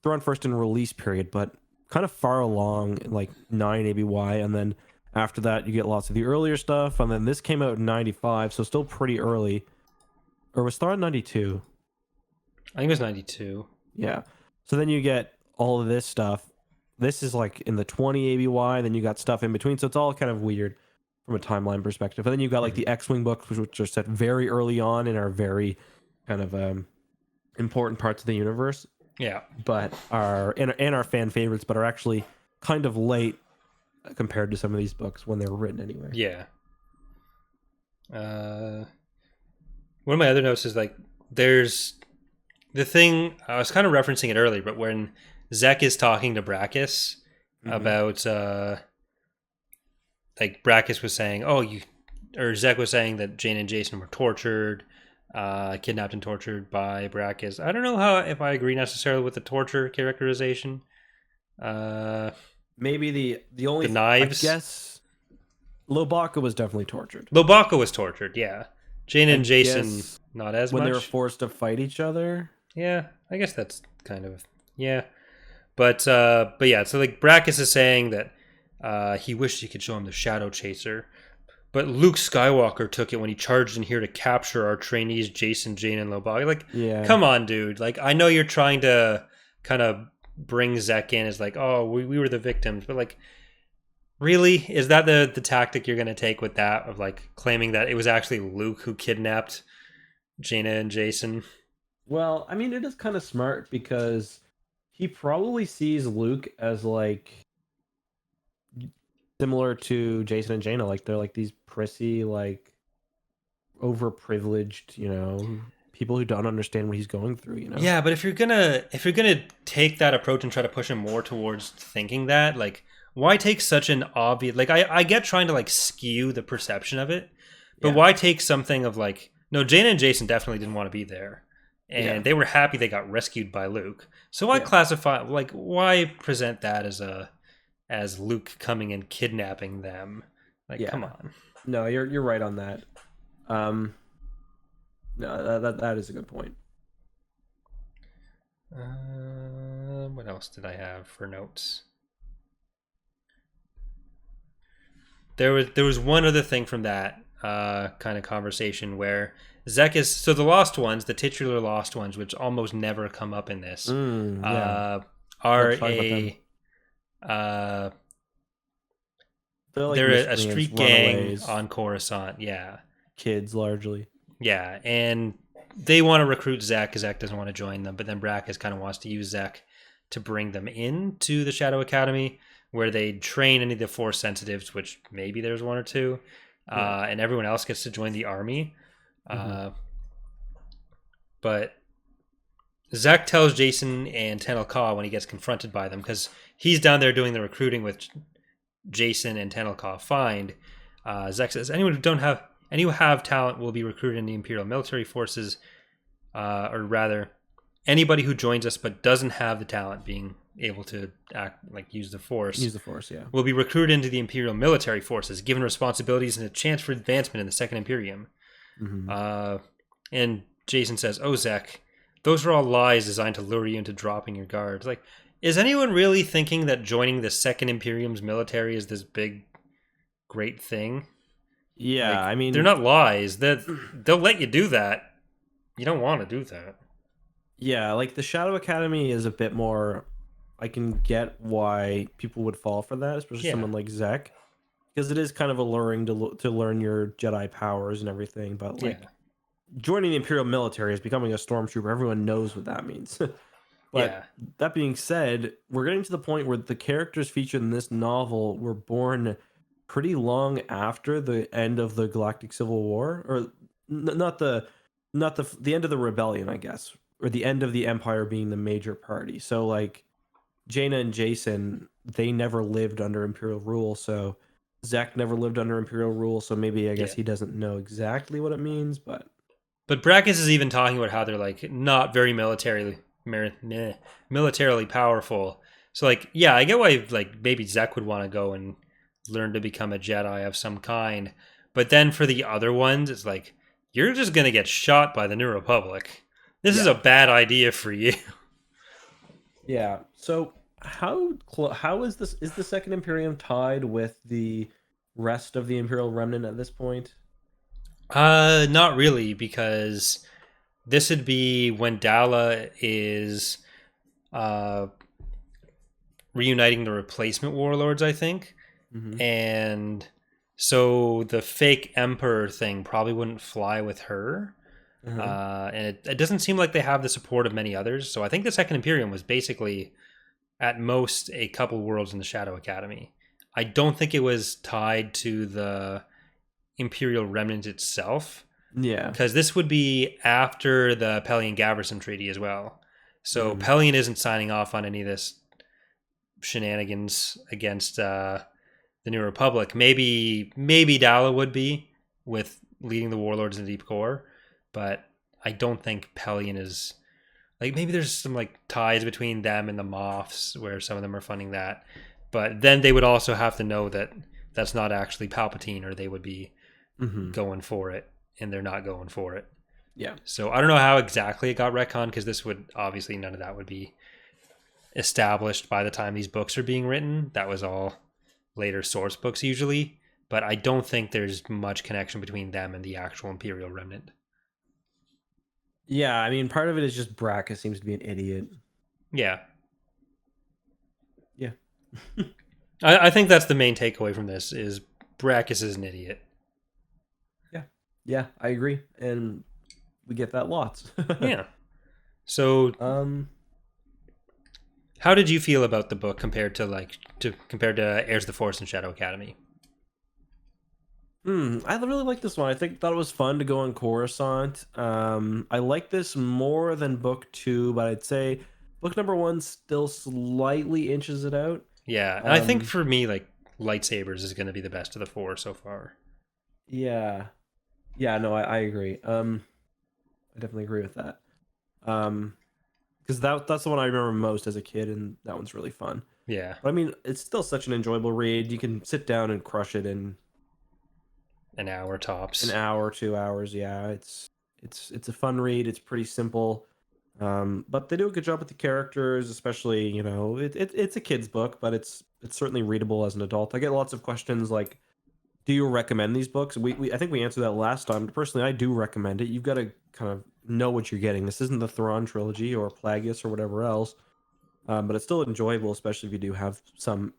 Thrawn first in release period, but kind of far along, like 9 ABY, and then after that you get lots of the earlier stuff, and then this came out in 95, so still pretty early. Or was Thrawn 92? I think it was 92. Yeah. So then you get all of this stuff. This is like in the 20 ABY, then you got stuff in between, so it's all kind of weird from a timeline perspective. And then you've got like the X-Wing books, which are set very early on and are very kind of important parts of the universe. Yeah. But are fan favorites, but are actually kind of late compared to some of these books when they were written anyway. Yeah. One of my other notes is like there's the thing I was kind of referencing it earlier, but when Zek is talking to Brackus about like Brackus was saying, Zek was saying that Jane and Jason were tortured, kidnapped and tortured by Brackus. I don't know if I agree necessarily with the torture characterization. Maybe the only knives. I guess Lobaka was definitely tortured. Lobaka was tortured, yeah. Jane and Jason not as much. When they were forced to fight each other. Yeah, I guess that's kind of But yeah, so like Brackus is saying that he wished he could show him the Shadow Chaser. But Luke Skywalker took it when he charged in here to capture our trainees, Jason, Jane, and Lobaka. Like, come on, dude. Like, I know you're trying to kind of brings Zek in as like, oh, we were the victims, but like, really, is that the tactic you're going to take with that of like claiming that it was actually Luke who kidnapped Jaina and Jason? Well, I mean, it is kind of smart because he probably sees Luke as like similar to Jason and Jaina. Like they're like these prissy, like overprivileged, people who don't understand what he's going through. Yeah, but if you're gonna take that approach and try to push him more towards thinking that, like, why take such an obvious, like, I get trying to like skew the perception of it, but Yeah. why take something of like, no, Jaina and Jason definitely didn't want to be there, and Yeah. they were happy they got rescued by Luke. So why classify, like, why present that as Luke coming and kidnapping them? Like, Yeah. come on. No, you're right on that. No, that is a good point. What else did I have for notes? There was one other thing from that kind of conversation where Zek is, so the Lost Ones, the titular Lost Ones, which almost never come up in this, Yeah. are Let's talk about them. They're like they're a miscreants, street gang runaways, on Coruscant. Yeah, kids largely. yeah, and they want to recruit Zek because Zek doesn't want to join them, but then Brackus kind of wants to use Zek to bring them into the Shadow Academy, where they train any of the Force sensitives, which maybe there's one or two, and everyone else gets to join the army. But Zek tells Jason and Tenel Ka when he gets confronted by them, because he's down there doing the recruiting with Jason and Tenel Ka find. Zek says, anyone who have talent will be recruited in the Imperial military forces, or rather, anybody who joins us but doesn't have the talent, being able to use the Force. Use the Force, yeah. Will be recruited into the Imperial military forces, given responsibilities and a chance for advancement in the Second Imperium. And Jason says, "Oh, Zek, those are all lies designed to lure you into dropping your guard." Like, is anyone really thinking that joining the Second Imperium's military is this big, great thing? Yeah, Like, I mean, they're not lies. They'll let you do that. You don't want to do that. yeah, like the Shadow Academy is a bit more. I can get why people would fall for that, especially someone like Zek, because it is kind of alluring to learn your Jedi powers and everything. But like joining the Imperial military is becoming a stormtrooper. Everyone knows what that means. But that being said, we're getting to the point where the characters featured in this novel were born pretty long after the end of the Galactic Civil War, or not the end of the rebellion, I guess, or the end of the Empire being the major party. So like Jaina and Jason, they never lived under Imperial rule. So Zek never lived under Imperial rule. So maybe I guess he doesn't know exactly what it means, but Brackus is even talking about how they're like not very militarily powerful. So like, yeah, I get why like maybe Zek would want to go and learn to become a Jedi of some kind. But then for the other ones, it's like, you're just gonna get shot by the New Republic. This is a bad idea for you. Yeah. So how is this? Is the Second Imperium tied with the rest of the Imperial Remnant at this point? Not really, because this would be when Dala is reuniting the replacement warlords, I think. And so the fake emperor thing probably wouldn't fly with her. And it doesn't seem like they have the support of many others. So I think the Second Imperium was basically at most a couple worlds in the Shadow Academy. I don't think it was tied to the Imperial Remnant itself. Yeah. Because this would be after the Pelion-Gaverson Treaty as well. So Pelion isn't signing off on any of this shenanigans against the New Republic. Maybe Dala would be, with leading the warlords in the Deep Core, but I don't think Pelion is, like, maybe there's some like ties between them and the Moffs where some of them are funding that, but then they would also have to know that that's not actually Palpatine, or they would be going for it, and they're not going for it. Yeah. So I don't know how exactly it got retconned, because this would obviously, none of that would be established by the time these books are being written. That was all later source books usually, but I don't think there's much connection between them and the actual Imperial Remnant. Yeah, I mean, part of it is just Brackus seems to be an idiot. Yeah. I think that's the main takeaway from this is Brackus is an idiot. Yeah, yeah, I agree, and we get that lots. Yeah. So um, how did you feel about the book compared to Heirs of the Force and Shadow Academy? I really like this one. Thought it was fun to go on Coruscant. I like this more than book two, but I'd say book number one still slightly inches it out. Yeah, and I think Um, for me, like lightsabers is going to be the best of the four so far. yeah, yeah, no, I agree. I definitely agree with that. Because that's the one I remember most as a kid, and that one's really fun. Yeah, But I mean, it's still such an enjoyable read. You can sit down and crush it in an hour an tops. hour, 2 hours. Yeah, it's a fun read. It's pretty simple. But they do a good job with the characters, especially it's a kid's book, but it's certainly readable as an adult. I get lots of questions like, "Do you recommend these books?" I think we answered that last time. Personally, I do recommend it. You've got to kind of know what you're getting. This isn't the Thrawn trilogy or Plagueis or whatever else, but it's still enjoyable, especially if you do have some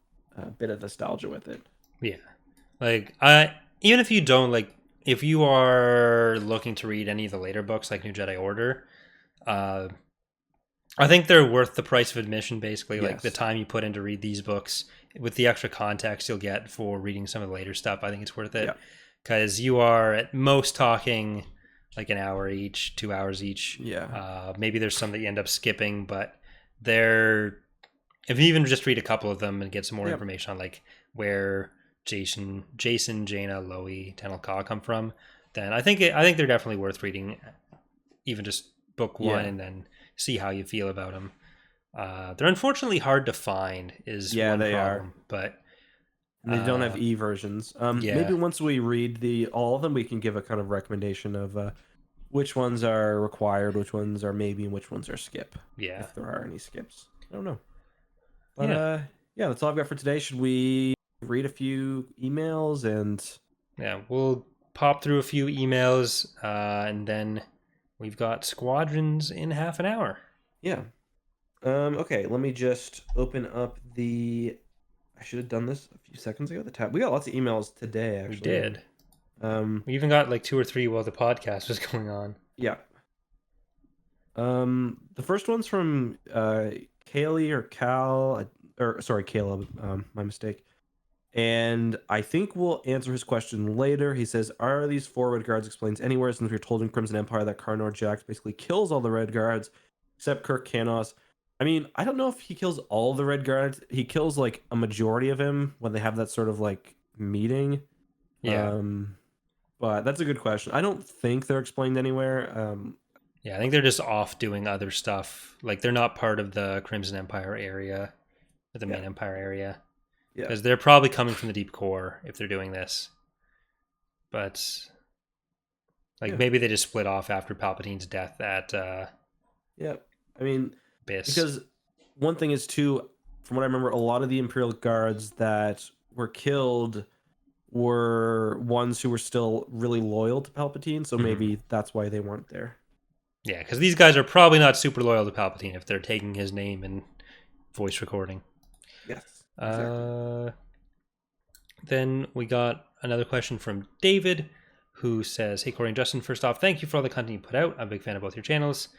bit of nostalgia with it. Yeah, like I even if you don't like if you are looking to read any of the later books like New Jedi Order, uh, I think they're worth the price of admission. Basically, like the Yes. time you put in to read these books with the extra context you'll get for reading some of the later stuff. I think it's worth Yeah. it because you are at most talking like an hour each, 2 hours each. Yeah. Maybe there's some that you end up skipping, but they're if you even just read a couple of them and get some more Yep. information on like where Jaina, Loie, Tenel Ka come from, then I think they're definitely worth reading, even just book one, Yeah. and then see how you feel about them. They're unfortunately hard to find, is Yeah, one they are. problem, but And they don't have uh, e versions. Maybe yeah, once we read the all of them, we can give a kind of recommendation of which ones are required, which ones are maybe, and which ones are skip, yeah, if there are any skips. I don't know. But yeah, yeah, that's all I've got for today. Should we read a few emails and yeah. We'll pop through a few emails, and then we've got squadrons in half an hour. yeah. Okay, let me just open up the. I should have done this a few seconds ago. The tab. We got lots of emails today, We actually. did. Um, We even got like two or three while the podcast was going on. yeah. The first one's from Kaylee or Cal, or sorry, Caleb. My mistake. And I think we'll answer his question later. He says, "Are these four red guards explained anywhere? Since we're told in Crimson Empire that Karnor Jax basically kills all the red guards except Kirk Canos." I mean, I don't know if he kills all the red guards. He kills like a majority of him when they have that sort of like meeting. Yeah, Um, but that's a good question. I don't think they're explained anywhere. yeah. I think they're just off doing other stuff. Like they're not part of the Crimson Empire area, or the Yeah, main Empire area, yeah, because they're probably coming from the deep core if they're doing this. But like yeah, maybe they just split off after Palpatine's death at yeah. I mean, Biss. because one thing is too, from what I remember, a lot of the Imperial guards that were killed were ones who were still really loyal to Palpatine, so Mhm. maybe that's why they weren't there. Yeah, because these guys are probably not super loyal to Palpatine if they're taking his name and voice recording. Yes, exactly. Uh, then we got another question from David, who says, "Hey Corey and Justin, first off, thank you for all the content you put out. I'm a big fan of both your channels.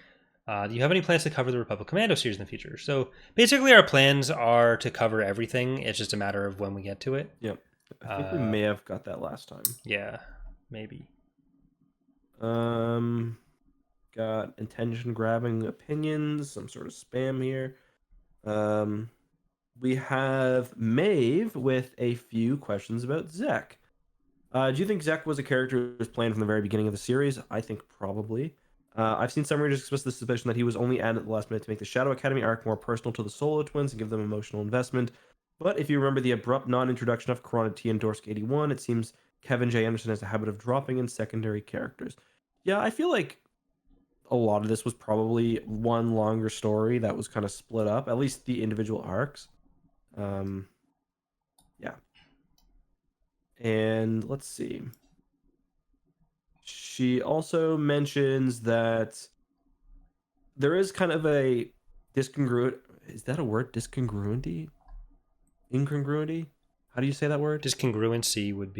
Do you have any plans to cover the Republic Commando series in the future?" So basically, our plans are to cover everything. It's just a matter of when we get to it. Yep. I think we Uh, may have got that last time. yeah, maybe. Um, got intention grabbing opinions, some sort of spam here. Um, we have Maeve with a few questions about Zek. Do you think Zek was a character who was planned from the very beginning of the series? I think probably. I've seen some readers express the suspicion that he was only added at the last minute to make the Shadow Academy arc more personal to the Solo twins and give them emotional investment. But if you remember the abrupt non-introduction of Karana T and Dorsk 81, it seems Kevin J. Anderson has a habit of dropping in secondary characters. Yeah, I feel like a lot of this was probably one longer story that was kind of split up, at least the individual arcs. Um, yeah. And let's see. She also mentions that there is kind of a discongruent. Is that a word? Discongruity? incongruity. How do you say that word? Discongruence would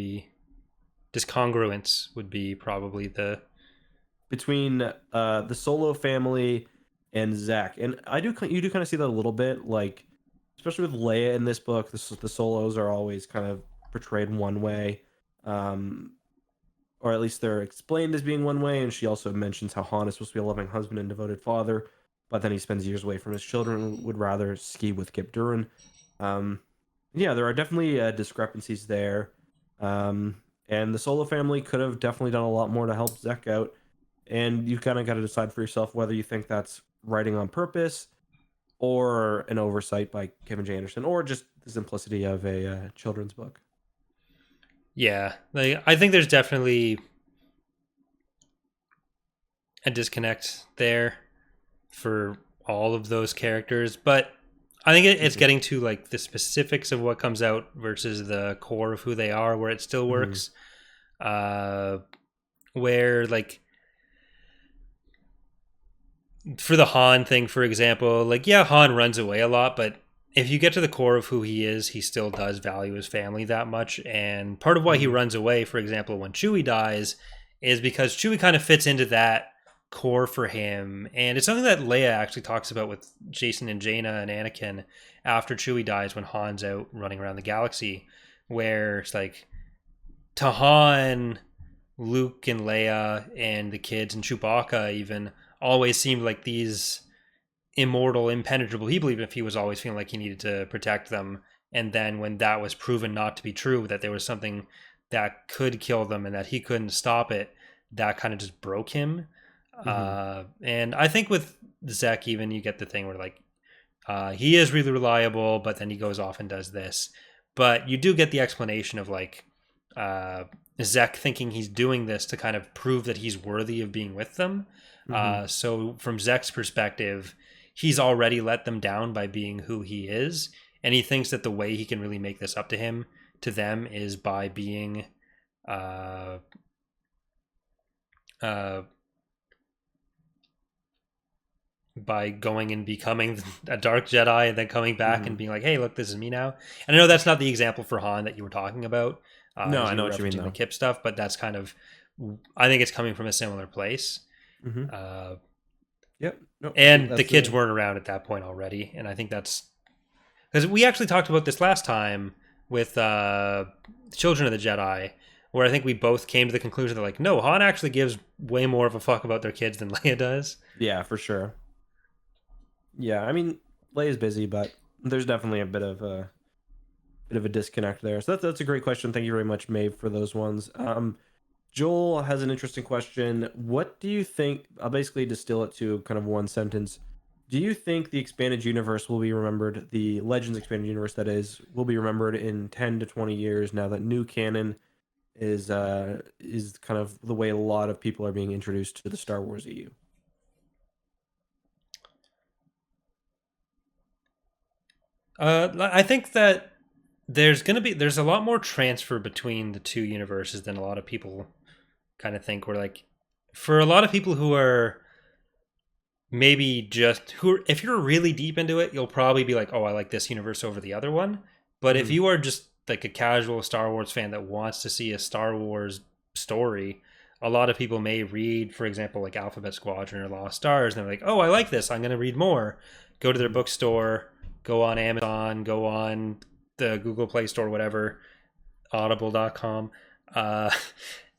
be probably the. Between the Solo family and Zach, and you do kind of see that a little bit, like especially with Leia in this book. The Solos are always kind of portrayed one way, um, or at least they're explained as being one way. And she also mentions how Han is supposed to be a loving husband and devoted father, but then he spends years away from his children and would rather ski with Kip Duran. Um, yeah, there are definitely discrepancies there. And the Solo family could have definitely done a lot more to help Zek out. And you kind of got to decide for yourself whether you think that's writing on purpose or an oversight by Kevin J. Anderson or just the simplicity of a children's book. Yeah, like I think there's definitely a disconnect there for all of those characters, but I think it's getting to like the specifics of what comes out versus the core of who they are, where it still works. Where like for the Han thing, for example, like yeah, Han runs away a lot, but if you get to the core of who he is, he still does value his family that much. And part of why he runs away, for example, when Chewie dies, is because Chewie kind of fits into that core for him. And it's something that Leia actually talks about with Jason and Jaina and Anakin after Chewie dies when Han's out running around the galaxy, where it's like to Han, Luke and Leia and the kids and Chewbacca even always seemed like these immortal, impenetrable people, even if he was always feeling like he needed to protect them. And then when that was proven not to be true, that there was something that could kill them and that he couldn't stop it, that kind of just broke him. And I think with Zek, even you get the thing where like he is really reliable, but then he goes off and does this. But you do get the explanation of like Zek thinking he's doing this to kind of prove that he's worthy of being with them. So from Zek's perspective, he's already let them down by being who he is, and he thinks that the way he can really make this up to them is by being by going and becoming a dark Jedi and then coming back and being like, hey, look, this is me now. And I know that's not the example for Han that you were talking about. No, I know what you mean, the Kip stuff, but that's kind of, I think it's coming from a similar place. Yep. No, and the kids weren't around at that point already. And I think that's because we actually talked about this last time with Children of the Jedi, where I think we both came to the conclusion that like, no, Han actually gives way more of a fuck about their kids than Leia does. Yeah, for sure. Yeah, I mean, Leia's busy, but there's definitely a bit of a disconnect there. So that's a great question. Thank you very much, Maeve, for those ones. Joel has an interesting question. What do you think? I'll basically distill it to kind of one sentence. Do you think the expanded universe will be remembered, the Legends expanded universe that is, will be remembered in 10 to 20 years now that new canon is kind of the way a lot of people are being introduced to the Star Wars EU? I think that there's a lot more transfer between the two universes than a lot of people kind of think. We're like, for a lot of people who are maybe if you're really deep into it, you'll probably be like, oh, I like this universe over the other one. But if you are just like a casual Star Wars fan that wants to see a Star Wars story, a lot of people may read, for example, like Alphabet Squadron or Lost Stars, and they're like, oh, I like this, I'm going to read more. Go to their bookstore, go on Amazon, go on the Google Play Store, whatever, audible.com,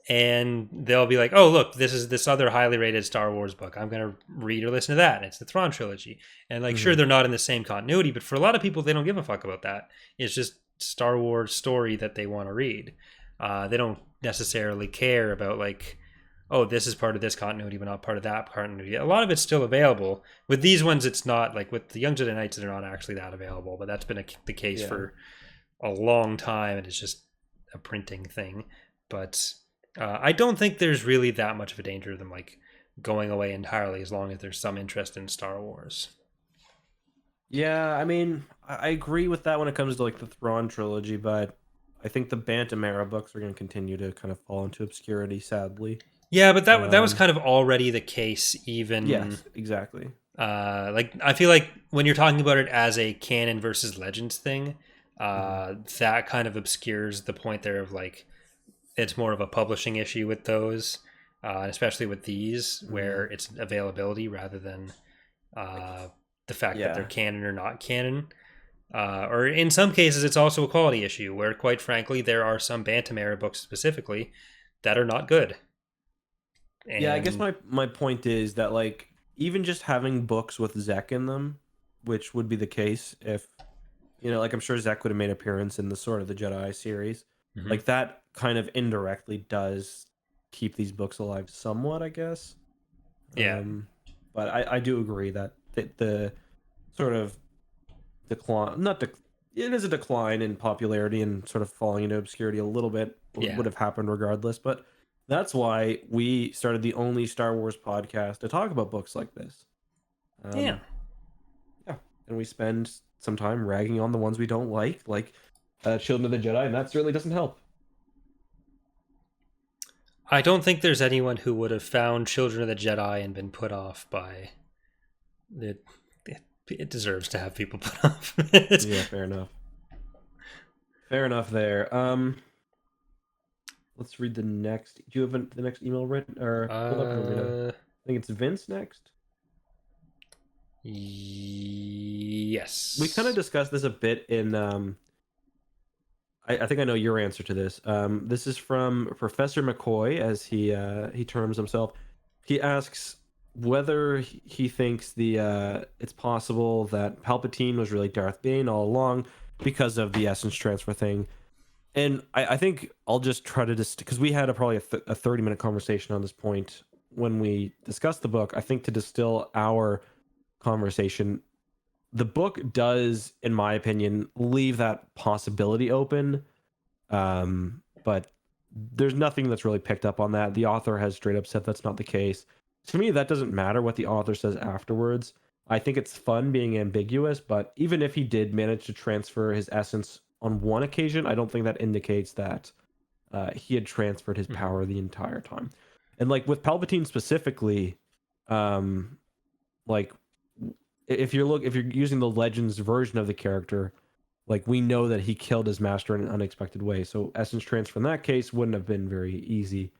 and they'll be like, oh, look, this is this other highly rated Star Wars book. I'm going to read or listen to that. And it's the Thrawn trilogy. And like, sure, they're not in the same continuity, but for a lot of people, they don't give a fuck about that. It's just Star Wars story that they want to read. They don't necessarily care about like, oh, this is part of this continuity, but not part of that continuity. A lot of it's still available. With these ones, it's not. Like with the Young Jedi Knights, they're not actually that available, but that's been the case for a long time, and it's just a printing thing. But I don't think there's really that much of a danger of them like going away entirely, as long as there's some interest in Star Wars. Yeah, I mean, I agree with that when it comes to like the Thrawn trilogy, but I think the Bantam era books are going to continue to kind of fall into obscurity, sadly. Yeah, but that was kind of already the case, even. Yes, exactly. Like I feel like when you're talking about it as a canon versus Legends thing, That kind of obscures the point there of like it's more of a publishing issue with those, especially with these where it's availability rather than the fact that they're canon or not canon. Or in some cases, it's also a quality issue where, quite frankly, there are some Bantam era books specifically that are not good. And yeah, I guess my point is that like even just having books with Zek in them, which would be the case if like I'm sure Zek would have made an appearance in the Sword of the Jedi series, like that kind of indirectly does keep these books alive somewhat, I guess. Yeah. But I do agree that the sort of decline, not dec- it is a decline in popularity and sort of falling into obscurity a little bit would have happened regardless. But that's why we started the only Star Wars podcast to talk about books like this. Yeah. Yeah, and we spend some time ragging on the ones we don't like Children of the Jedi, and that certainly doesn't help. I don't think there's anyone who would have found Children of the Jedi and been put off by it. It deserves to have people put off. Yeah, fair enough. Fair enough there. Let's read the next. Do you have the next email written or pulled up? I think it's Vince next. Yes. We kind of discussed this a bit in. I think I know your answer to this. This is from Professor McCoy, as he terms himself. He asks whether he thinks it's possible that Palpatine was really Darth Bane all along because of the essence transfer thing. And I think I'll just try to because we had probably a 30-minute conversation on this point when we discussed the book. I think to distill our conversation, the book does, in my opinion, leave that possibility open. But there's nothing that's really picked up on that. The author has straight up said that's not the case. To me, that doesn't matter what the author says afterwards. I think it's fun being ambiguous, but even if he did manage to transfer his essence on one occasion, I don't think that indicates that he had transferred his power the entire time. And like with Palpatine specifically, like if you're using the Legends version of the character, like we know that he killed his master in an unexpected way. So essence transfer in that case wouldn't have been very easy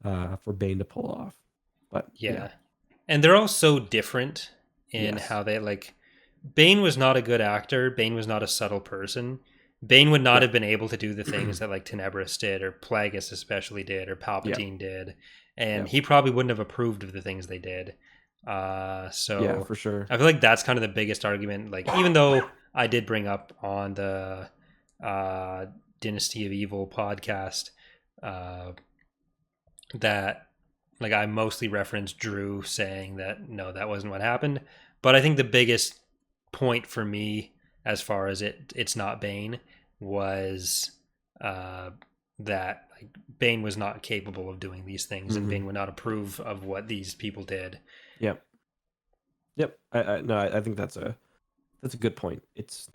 for Bane to pull off. But yeah. And they're all so different in how they like. Bane was not a good actor. Bane was not a subtle person. Bane would not have been able to do the things that like Tenebris did, or Plagueis especially did, or Palpatine did, and he probably wouldn't have approved of the things they did. So yeah, for sure. I feel like that's kind of the biggest argument. Like, even though I did bring up on the Dynasty of Evil podcast that like I mostly referenced Drew saying that no, that wasn't what happened. But I think the biggest point for me, as far as it's not Bane, was that like Bane was not capable of doing these things, and Bane would not approve of what these people did. Yep. I think that's a good point. It's,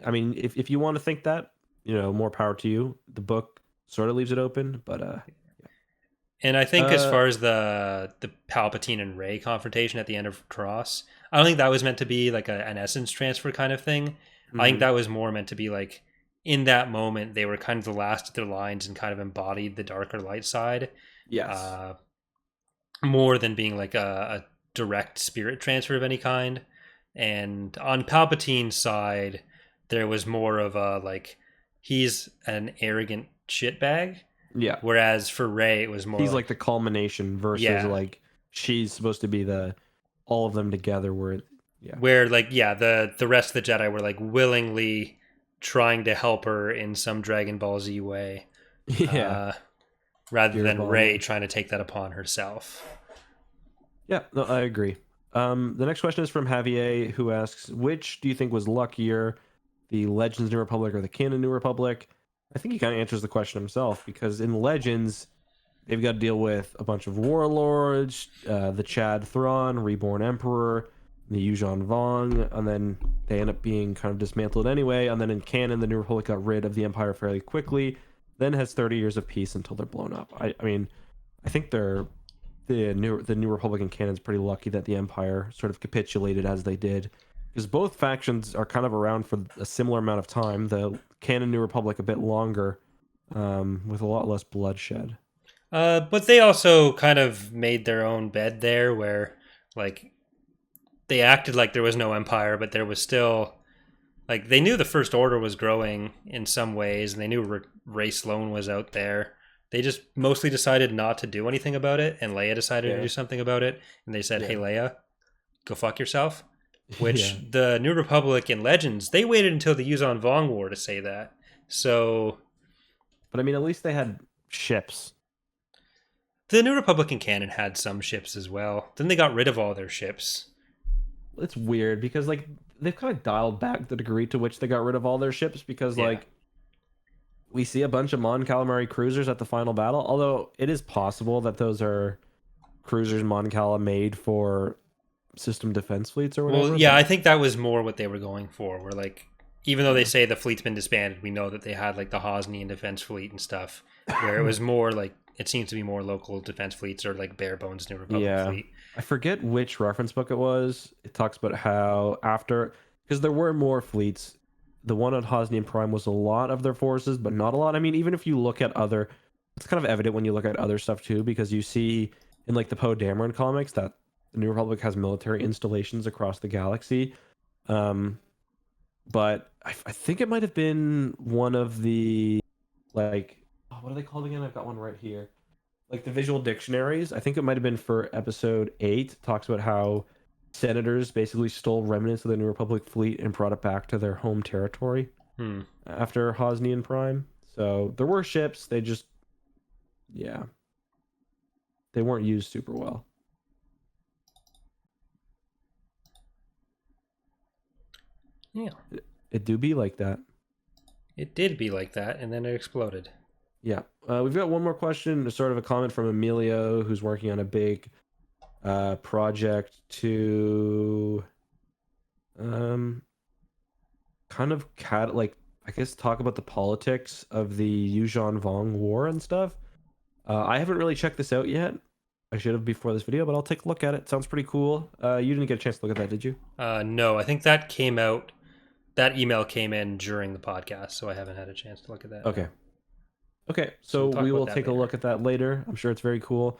I mean, if you want to think that, more power to you. The book sort of leaves it open, but And I think as far as the Palpatine and Rey confrontation at the end of Cross, I don't think that was meant to be like an essence transfer kind of thing. I think that was more meant to be like, in that moment, they were kind of the last of their lines and kind of embodied the darker light side. Yes. More than being like a direct spirit transfer of any kind. And on Palpatine's side, there was more of a like, he's an arrogant shitbag. Yeah. Whereas for Rey, it was more. He's like the culmination versus like she's supposed to be the all of them together. Where like the rest of the Jedi were like willingly trying to help her in some Dragon Ball Z way. Yeah. Rather than Rey trying to take that upon herself. Yeah, no, I agree. The next question is from Javier, who asks, which do you think was luckier, the Legends New Republic or the Canon New Republic? I think he kind of answers the question himself, because in Legends, they've got to deal with a bunch of warlords, the Chad Thrawn, Reborn Emperor, the Yuuzhan Vong, and then they end up being kind of dismantled anyway. And then in Canon, the New Republic got rid of the Empire fairly quickly, then has 30 years of peace until they're blown up. I mean, I think the New Republic in canon is pretty lucky that the Empire sort of capitulated as they did. because both factions are kind of around for a similar amount of time. The Canon New Republic a bit longer, with a lot less bloodshed. But they also kind of made their own bed there, where like they acted like there was no empire, but there was still like they knew the First Order was growing in some ways, and they knew Ray Sloan was out there. They just mostly decided not to do anything about it, and Leia decided to do something about it, and they said, "Hey, Leia, go fuck yourself." Which the New Republic and Legends, they waited until the Yuuzhan Vong War to say that. So, but I mean, at least they had ships. The New Republican canon had some ships as well. Then they got rid of all their ships. It's weird because like they've kind of dialed back the degree to which they got rid of all their ships because like we see a bunch of Mon Calamari cruisers at the final battle. Although it is possible that those are cruisers Mon Cala made for system defense fleets or whatever. Well, yeah, I think that was more what they were going for. Where like, even though they say the fleet's been disbanded, we know that they had like the Hosnian defense fleet and stuff. Where it was more like it seems to be more local defense fleets or like bare bones New Republic fleet. I forget which reference book it was. It talks about how after because there were more fleets. The one on Hosnian Prime was a lot of their forces, but not a lot. I mean, even if you look at other, it's kind of evident when you look at other stuff too, because you see in like the Poe Dameron comics that the New Republic has military installations across the galaxy. But I think it might have been one of the like what are they called again? I've got one right here. Like the visual dictionaries. I think it might have been for episode 8. Talks about how senators basically stole remnants of the New Republic fleet and brought it back to their home territory after Hosnian Prime. So there were ships. They just, they weren't used super well. Yeah. It do be like that. It did be like that, and then it exploded. Yeah. We've got one more question, sort of a comment from Emilio, who's working on a big project to kind of I guess talk about the politics of the Yuuzhan Vong War and stuff. I haven't really checked this out yet. I should have before this video, but I'll take a look at it. Sounds pretty cool. You didn't get a chance to look at that, did you? No, I think that came out. That email came in during the podcast, so I haven't had a chance to look at that. Okay, so we will take a look at that later. I'm sure it's very cool.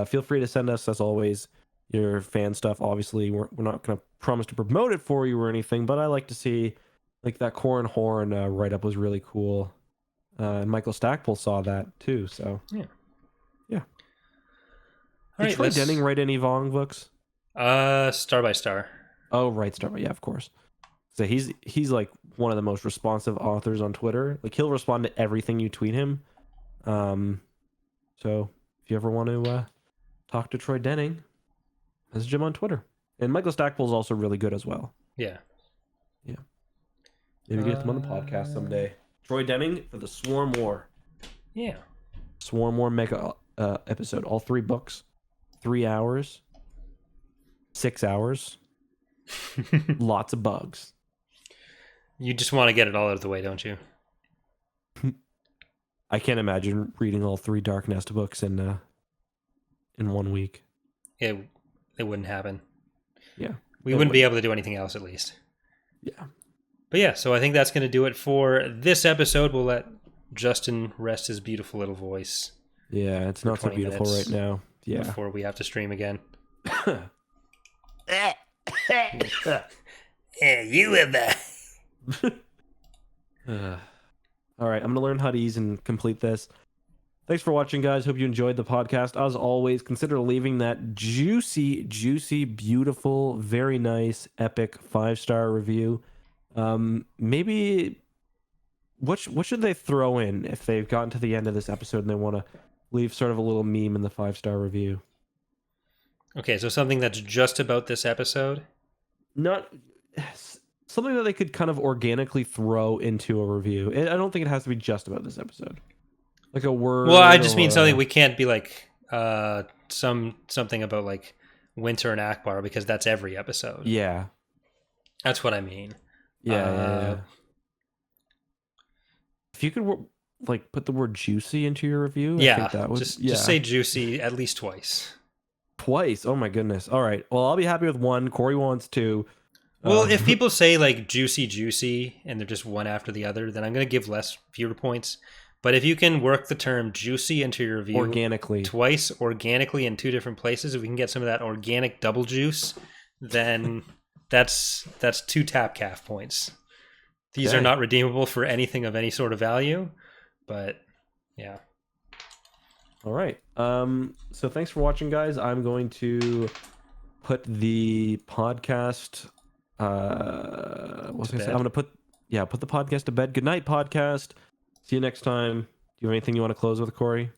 Feel free to send us, as always, your fan stuff. Obviously, we're not going to promise to promote it for you or anything, but I like to see, like, that Corran Horn write-up was really cool. And Michael Stackpole saw that, too, so... Yeah. Did Troy Denning write any Vong books? Star by Star. Oh, right, Star by... Yeah, of course. So he's like one of the most responsive authors on Twitter. Like he'll respond to everything you tweet him. So if you ever want to talk to Troy Denning, message him on Twitter. And Michael Stackpole is also really good as well. Yeah. Maybe get him on the podcast someday. Troy Denning for the Swarm War. Yeah. Swarm War mega episode. All 3 books. 3 hours. 6 hours. Lots of bugs. You just want to get it all out of the way, don't you? I can't imagine reading all 3 Dark Nest books in 1 week. It wouldn't happen. Yeah. We wouldn't be able to do anything else, at least. Yeah. But yeah, so I think that's going to do it for this episode. We'll let Justin rest his beautiful little voice. Yeah, it's not so beautiful right now. Yeah. Before we have to stream again. You have that. All right, I'm gonna learn how to ease and complete this. Thanks for watching, guys. Hope you enjoyed the podcast. As always, consider leaving that juicy, beautiful, very nice, epic 5-star review. Maybe what should they throw in if they've gotten to the end of this episode and they want to leave sort of a little meme in the 5-star review? Okay, so something that's just about this episode? Not something that they could kind of organically throw into a review. I don't think it has to be just about this episode. Like a word. Well, I just mean something we can't be like something about like Winter and Akbar because that's every episode. Yeah. That's what I mean. Yeah. If you could like put the word juicy into your review, I think that would just say juicy at least twice. Twice. Oh my goodness. All right. Well, I'll be happy with 1. Corey wants 2. Well, if people say like juicy, and they're just one after the other, then I'm going to give fewer points. But if you can work the term juicy into your review organically twice, organically in 2 different places, if we can get some of that organic double juice, then that's 2 Tapcaf points. These are not redeemable for anything of any sort of value, but yeah. All right. So thanks for watching, guys. I'm going to put the podcast. What was I say? I'm gonna put the podcast to bed. Good night, podcast. See you next time. Do you have anything you want to close with, Corey?